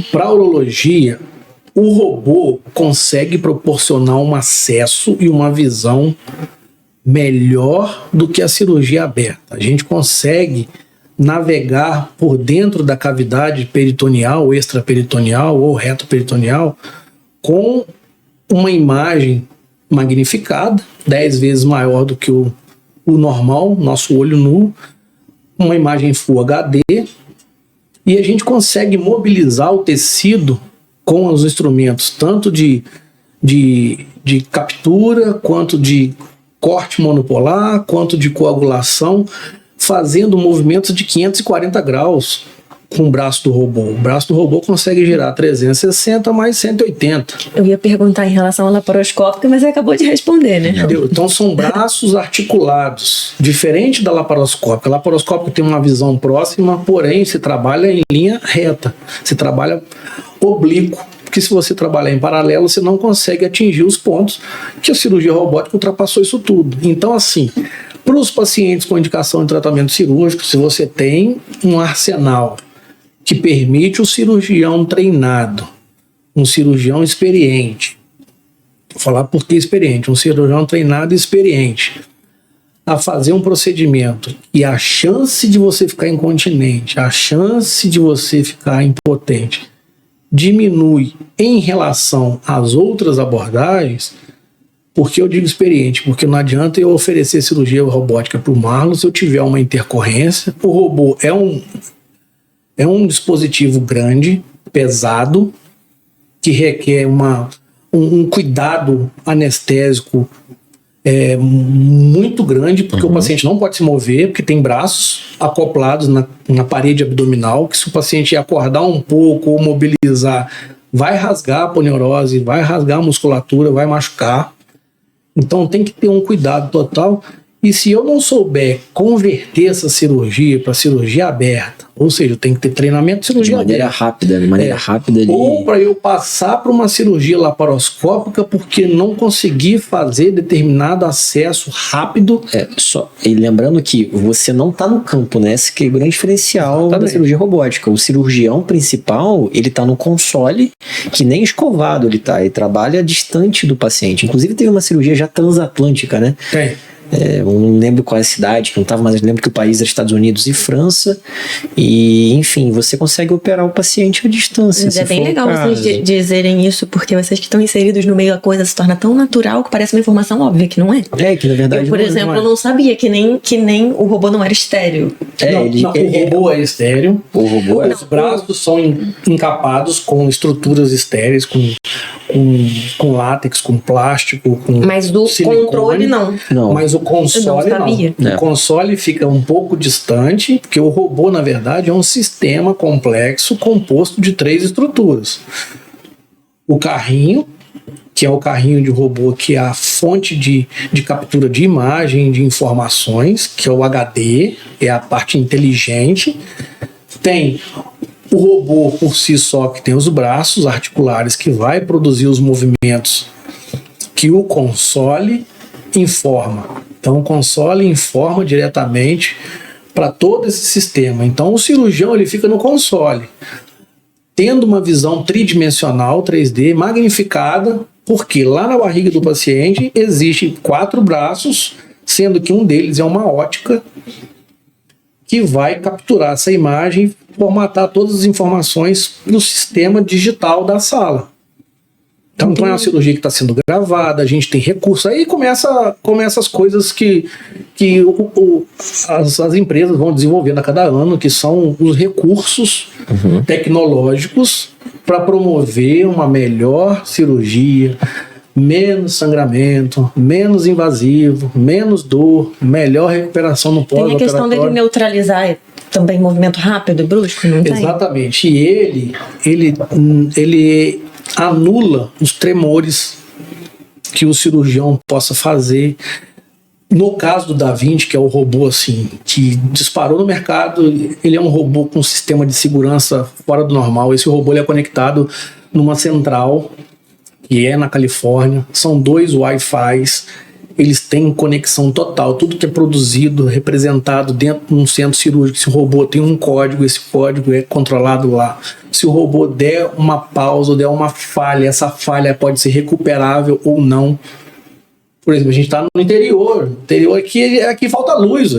Para a urologia, o robô consegue proporcionar um acesso e uma visão melhor do que a cirurgia aberta. A gente consegue navegar por dentro da cavidade peritoneal, extraperitoneal ou retoperitoneal com uma imagem magnificada, 10 vezes maior do que o normal, nosso olho nu, uma imagem Full HD, e a gente consegue mobilizar o tecido com os instrumentos tanto de captura, quanto de corte monopolar, quanto de coagulação, fazendo movimentos de 540 graus com o braço do robô? O braço do robô consegue girar 360 mais 180. Eu ia perguntar em relação à laparoscópica, mas você acabou de responder, né? Entendeu? Então são braços articulados, diferente da laparoscópica. A laparoscópica tem uma visão próxima, porém se trabalha em linha reta, se trabalha oblíquo, porque se você trabalhar em paralelo, você não consegue atingir os pontos que a cirurgia robótica ultrapassou isso tudo. Então, assim, para os pacientes com indicação de tratamento cirúrgico, se você tem um arsenal que permite o cirurgião treinado, um cirurgião experiente, vou falar por que experiente, um cirurgião treinado e experiente, a fazer um procedimento e a chance de você ficar incontinente, a chance de você ficar impotente diminui em relação às outras abordagens. Por que eu digo experiente? Porque não adianta eu oferecer cirurgia robótica para o Marlon se eu tiver uma intercorrência. O robô é um dispositivo grande, pesado, que requer um cuidado anestésico muito grande, porque o paciente não pode se mover, porque tem braços acoplados na parede abdominal, que se o paciente acordar um pouco ou mobilizar, vai rasgar a aponeurose, vai rasgar a musculatura, vai machucar. Então tem que ter um cuidado total. E se eu não souber converter essa cirurgia para cirurgia aberta, ou seja, eu tenho que ter treinamento de cirurgia de maneira aberta, rápida, de maneira rápida. ou para eu passar para uma cirurgia laparoscópica porque não consegui fazer determinado acesso rápido. E lembrando que você não está no campo, né? Esse que é o grande diferencial Exatamente. da cirurgia robótica. O cirurgião principal, ele está no console, que nem escovado ele trabalha distante do paciente. Inclusive teve uma cirurgia já transatlântica, né? Tem. Eu não lembro qual é a cidade, que não estava, mas eu lembro que o país era Estados Unidos e França. E, enfim, você consegue operar o paciente à distância. Mas é bem legal vocês dizerem isso, porque vocês que estão inseridos no meio, a coisa se torna tão natural que parece uma informação óbvia, que não é. Que na verdade. Eu, por exemplo, não sabia que nem o robô não era estéreo. O robô é estéreo. O robô Os braços são encapados com estruturas estéreis, com látex, com plástico, com Mas do silicone. controle, não. Mas o console Eu não sabia. O console fica um pouco distante, porque o robô, na verdade, é um sistema complexo composto de 3 estruturas. O carrinho, que é o carrinho de robô, que é a fonte de captura de imagem, de informações, que é o HD, é a parte inteligente. Tem o robô por si só, que tem os braços articulares, que vai produzir os movimentos que o console informa. Então o console informa diretamente para todo esse sistema. Então o cirurgião ele fica no console, tendo uma visão tridimensional, 3D, magnificada, porque lá na barriga do paciente existem 4 braços, sendo que um deles é uma ótica que vai capturar essa imagem e formatar todas as informações no sistema digital da sala. Então é uma cirurgia que está sendo gravada, a gente tem recursos. Aí começa as coisas que as empresas vão desenvolvendo a cada ano, que são os recursos tecnológicos para promover uma melhor cirurgia, menos sangramento, menos invasivo, menos dor, melhor recuperação no pós-operatório. Tem a questão dele neutralizar também movimento rápido e brusco, não tem? Exatamente. E ele anula os tremores que o cirurgião possa fazer. No caso do Da Vinci, que é o robô assim, que disparou no mercado, ele é um robô com um sistema de segurança fora do normal. Esse robô ele é conectado numa central, que é na Califórnia. São 2 Wi-Fis. Eles têm conexão total. Tudo que é produzido, representado dentro de um centro cirúrgico. Se o robô tem um código, esse código é controlado lá. Se o robô der uma pausa ou der uma falha, essa falha pode ser recuperável ou não. Por exemplo, a gente está no interior. Interior aqui falta luz.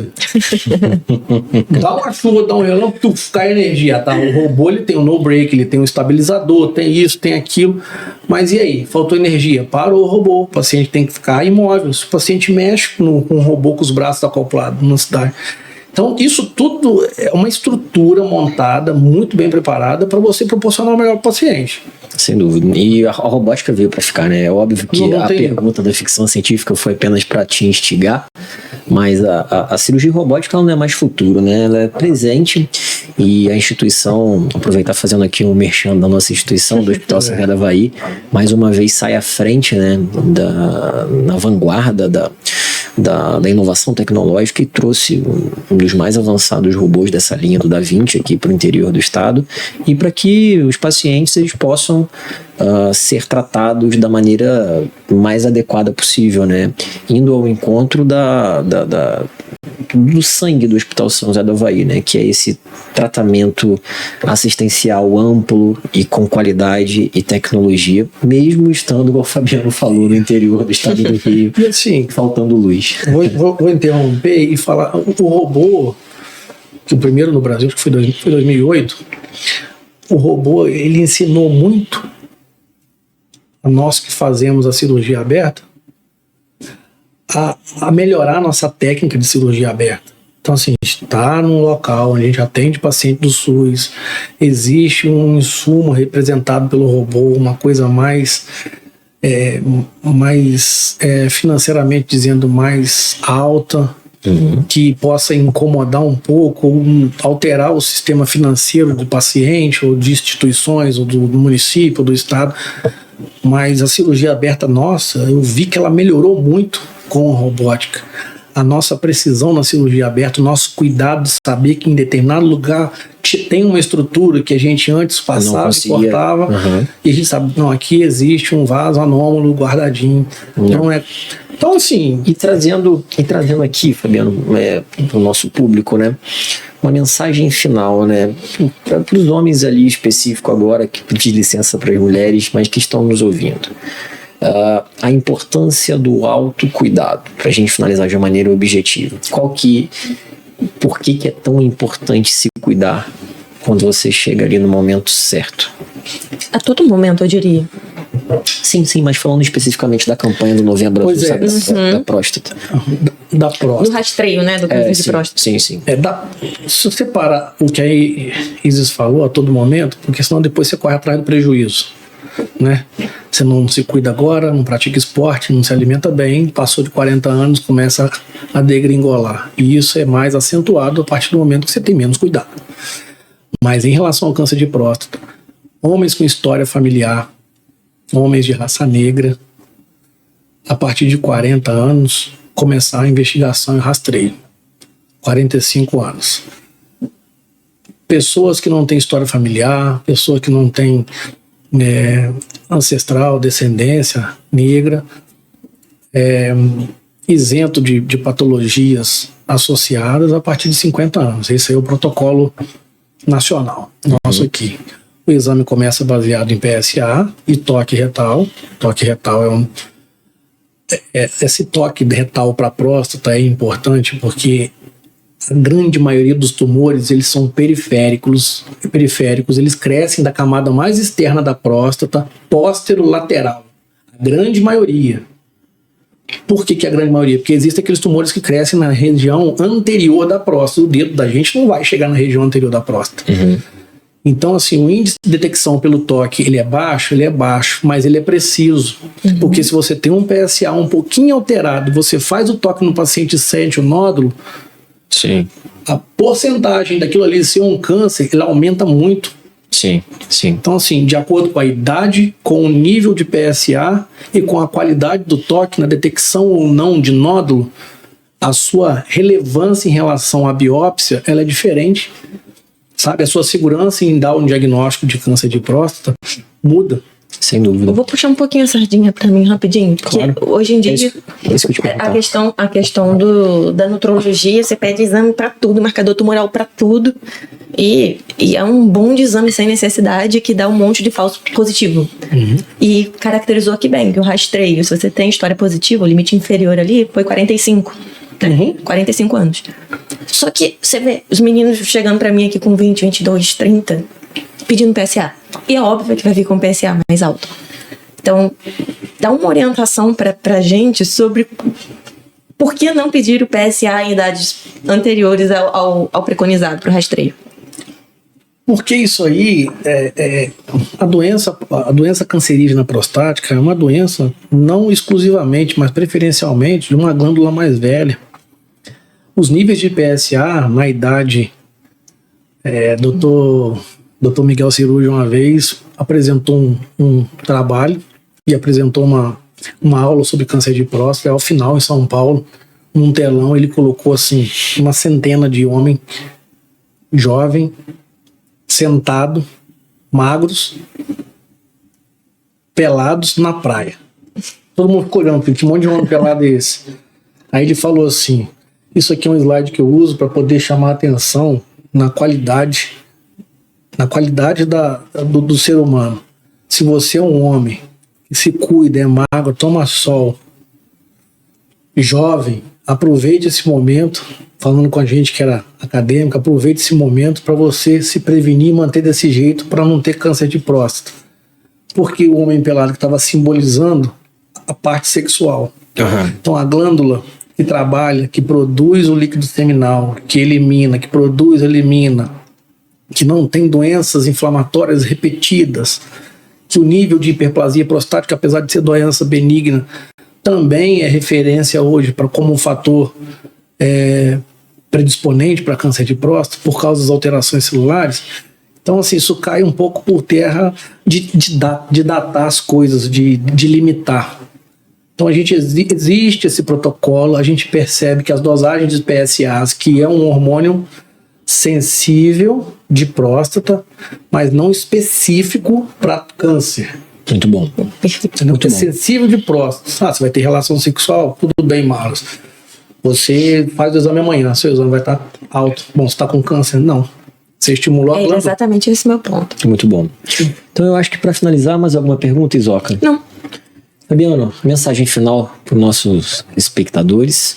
Dá uma chuva, dá um relâmpago, cai energia. Tá? O robô ele tem um no-break, ele tem um estabilizador, tem isso, tem aquilo. Mas e aí? Faltou energia? Parou o robô. O paciente tem que ficar imóvel. Se o paciente mexe com um robô com os braços acoplados na cidade. Então, isso tudo é uma estrutura montada, muito bem preparada, para você proporcionar o melhor para o paciente. Sem dúvida. E a robótica veio para ficar, né? É óbvio que a pergunta da ficção científica foi apenas para te instigar, mas a cirurgia robótica ela não é mais futuro, né? Ela é presente. E a instituição, aproveitar fazendo aqui um merchan da nossa instituição, do Hospital Sagrado Havaí, mais uma vez sai à frente, né, na vanguarda da inovação tecnológica e trouxe um dos mais avançados robôs dessa linha do Da Vinci aqui para o interior do estado e para que os pacientes eles possam ser tratados da maneira mais adequada possível, né? Indo ao encontro do sangue do Hospital São José do Havaí, né? Que é esse tratamento assistencial amplo e com qualidade e tecnologia, mesmo estando, como o Fabiano falou, no interior do estado do Rio, E assim, faltando luz. vou interromper e falar, o robô, que o primeiro no Brasil, acho que foi 2008, o robô, ele ensinou muito a nós que fazemos a cirurgia aberta a melhorar a nossa técnica de cirurgia aberta. Então, assim, a gente está num local onde a gente atende paciente do SUS, existe um insumo representado pelo robô, uma coisa mais financeiramente dizendo mais alta, que possa incomodar um pouco ou alterar o sistema financeiro do paciente ou de instituições ou do município ou do estado. Mas a cirurgia aberta nossa, eu vi que ela melhorou muito com a robótica. A nossa precisão na cirurgia aberta, o nosso cuidado de saber que em determinado lugar tem uma estrutura que a gente antes passava e cortava, e a gente sabe, não, aqui existe um vaso anômalo guardadinho. Não é. Então, assim. E trazendo aqui, Fabiano, para o nosso público, né? Uma mensagem final, né? Para os homens ali específico agora, que pedir licença para as mulheres, mas que estão nos ouvindo. A importância do autocuidado, para a gente finalizar de uma maneira objetiva. Por que é tão importante se cuidar quando você chega ali no momento certo? A todo momento, eu diria. Sim, mas falando especificamente da campanha do Novembro Azul, sabe, da próstata. Da próstata. Do rastreio, né? Do câncer de próstata. Sim. Se você parar o que a Isis falou a todo momento, porque senão depois você corre atrás do prejuízo, né? Você não se cuida agora, não pratica esporte, não se alimenta bem, passou de 40 anos, começa a degringolar. E isso é mais acentuado a partir do momento que você tem menos cuidado. Mas em relação ao câncer de próstata, homens com história familiar, homens de raça negra, a partir de 40 anos, começar a investigação e rastreio. 45 anos. Pessoas que não têm história familiar, pessoas que não têm ancestral, descendência negra, isento de patologias associadas a partir de 50 anos. Esse é o protocolo nacional nosso aqui. O exame começa baseado em PSA e toque retal. Toque retal esse toque retal para a próstata é importante porque a grande maioria dos tumores, eles são periféricos, eles crescem da camada mais externa da próstata, póstero-lateral. A grande maioria. Por que a grande maioria? Porque existem aqueles tumores que crescem na região anterior da próstata. O dedo da gente não vai chegar na região anterior da próstata. Então, assim, o índice de detecção pelo toque, ele é baixo, mas ele é preciso. Porque se você tem um PSA um pouquinho alterado, você faz o toque no paciente e sente o nódulo, sim, a porcentagem daquilo ali ser um câncer, ele aumenta muito. Sim. Então, assim, de acordo com a idade, com o nível de PSA e com a qualidade do toque na detecção ou não de nódulo, a sua relevância em relação à biópsia, ela é diferente. Sabe, a sua segurança em dar um diagnóstico de câncer de próstata muda. Sem dúvida. Eu vou puxar um pouquinho a sardinha pra mim rapidinho, porque hoje em dia a questão da nutrologia, você pede exame pra tudo, marcador tumoral pra tudo, e é um bom de exame sem necessidade que dá um monte de falso positivo. E caracterizou aqui bem que o rastreio, se você tem história positiva, o limite inferior ali foi 45. 45 anos. Só que você vê os meninos chegando pra mim aqui com 20, 22, 30, pedindo PSA. E é óbvio que vai vir com PSA mais alto. Então, dá uma orientação pra gente sobre por que não pedir o PSA em idades anteriores ao preconizado para o rastreio. Porque isso aí, a doença cancerígena prostática é uma doença não exclusivamente, mas preferencialmente de uma glândula mais velha. Os níveis de PSA na idade Dr. Miguel Cirúrgico uma vez apresentou um trabalho e apresentou uma aula sobre câncer de próstata. Ao final, em São Paulo, num telão, ele colocou assim uma centena de homens jovem, sentado, magros, pelados na praia. Todo mundo ficou olhando, porque tinha um monte de homem pelado esse. Aí ele falou assim: isso aqui é um slide que eu uso para poder chamar a atenção na qualidade do ser humano. Se você é um homem que se cuida, é magro, toma sol, jovem, aproveite esse momento, falando com a gente que era acadêmico, aproveite esse momento para você se prevenir e manter desse jeito para não ter câncer de próstata. Porque o homem pelado que estava simbolizando a parte sexual. Uhum. Então a glândula que trabalha, que produz o líquido seminal, que elimina, que produz, elimina, que não tem doenças inflamatórias repetidas, que o nível de hiperplasia prostática, apesar de ser doença benigna, também é referência hoje como um fator predisponente para câncer de próstata por causa das alterações celulares. Então, assim, isso cai um pouco por terra de datar as coisas, de limitar. Então, existe esse protocolo, a gente percebe que as dosagens de PSAs, que é um hormônio sensível de próstata, mas não específico para câncer. Muito bom. Perfeito. Muito sensível de próstata. Você vai ter relação sexual, tudo bem, Marlos. Você faz o exame amanhã, seu exame vai estar alto. Bom, você está com câncer? Não. Você estimulou a glândula. Exatamente esse meu ponto. Muito bom. Então eu acho que para finalizar, mais alguma pergunta, Isoca? Não. Fabiano, mensagem final para os nossos espectadores.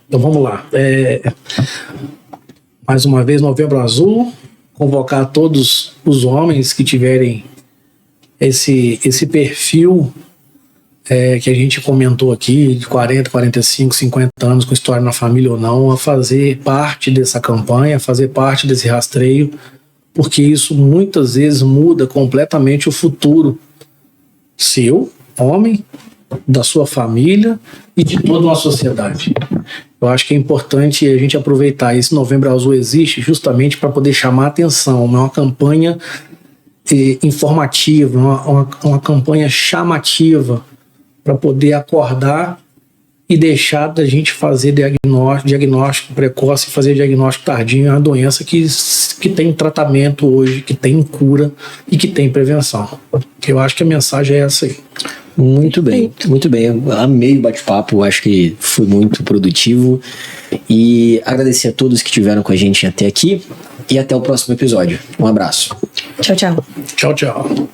Então vamos lá. Mais uma vez, Novembro Azul, convocar todos os homens que tiverem esse perfil que a gente comentou aqui, de 40, 45, 50 anos, com história na família ou não, a fazer parte dessa campanha, a fazer parte desse rastreio, porque isso muitas vezes muda completamente o futuro seu, homem, da sua família e de toda uma sociedade. Eu acho que é importante a gente aproveitar. Esse Novembro Azul existe justamente para poder chamar a atenção. É uma campanha informativa, uma campanha chamativa para poder acordar e deixar da gente fazer diagnóstico precoce, fazer diagnóstico tardio. É uma doença que tem tratamento hoje, que tem cura e que tem prevenção. Eu acho que a mensagem é essa aí. Muito bem, muito bem. Eu amei o bate-papo, acho que foi muito produtivo. E agradecer a todos que estiveram com a gente até aqui. E até o próximo episódio. Um abraço. Tchau, tchau. Tchau, tchau.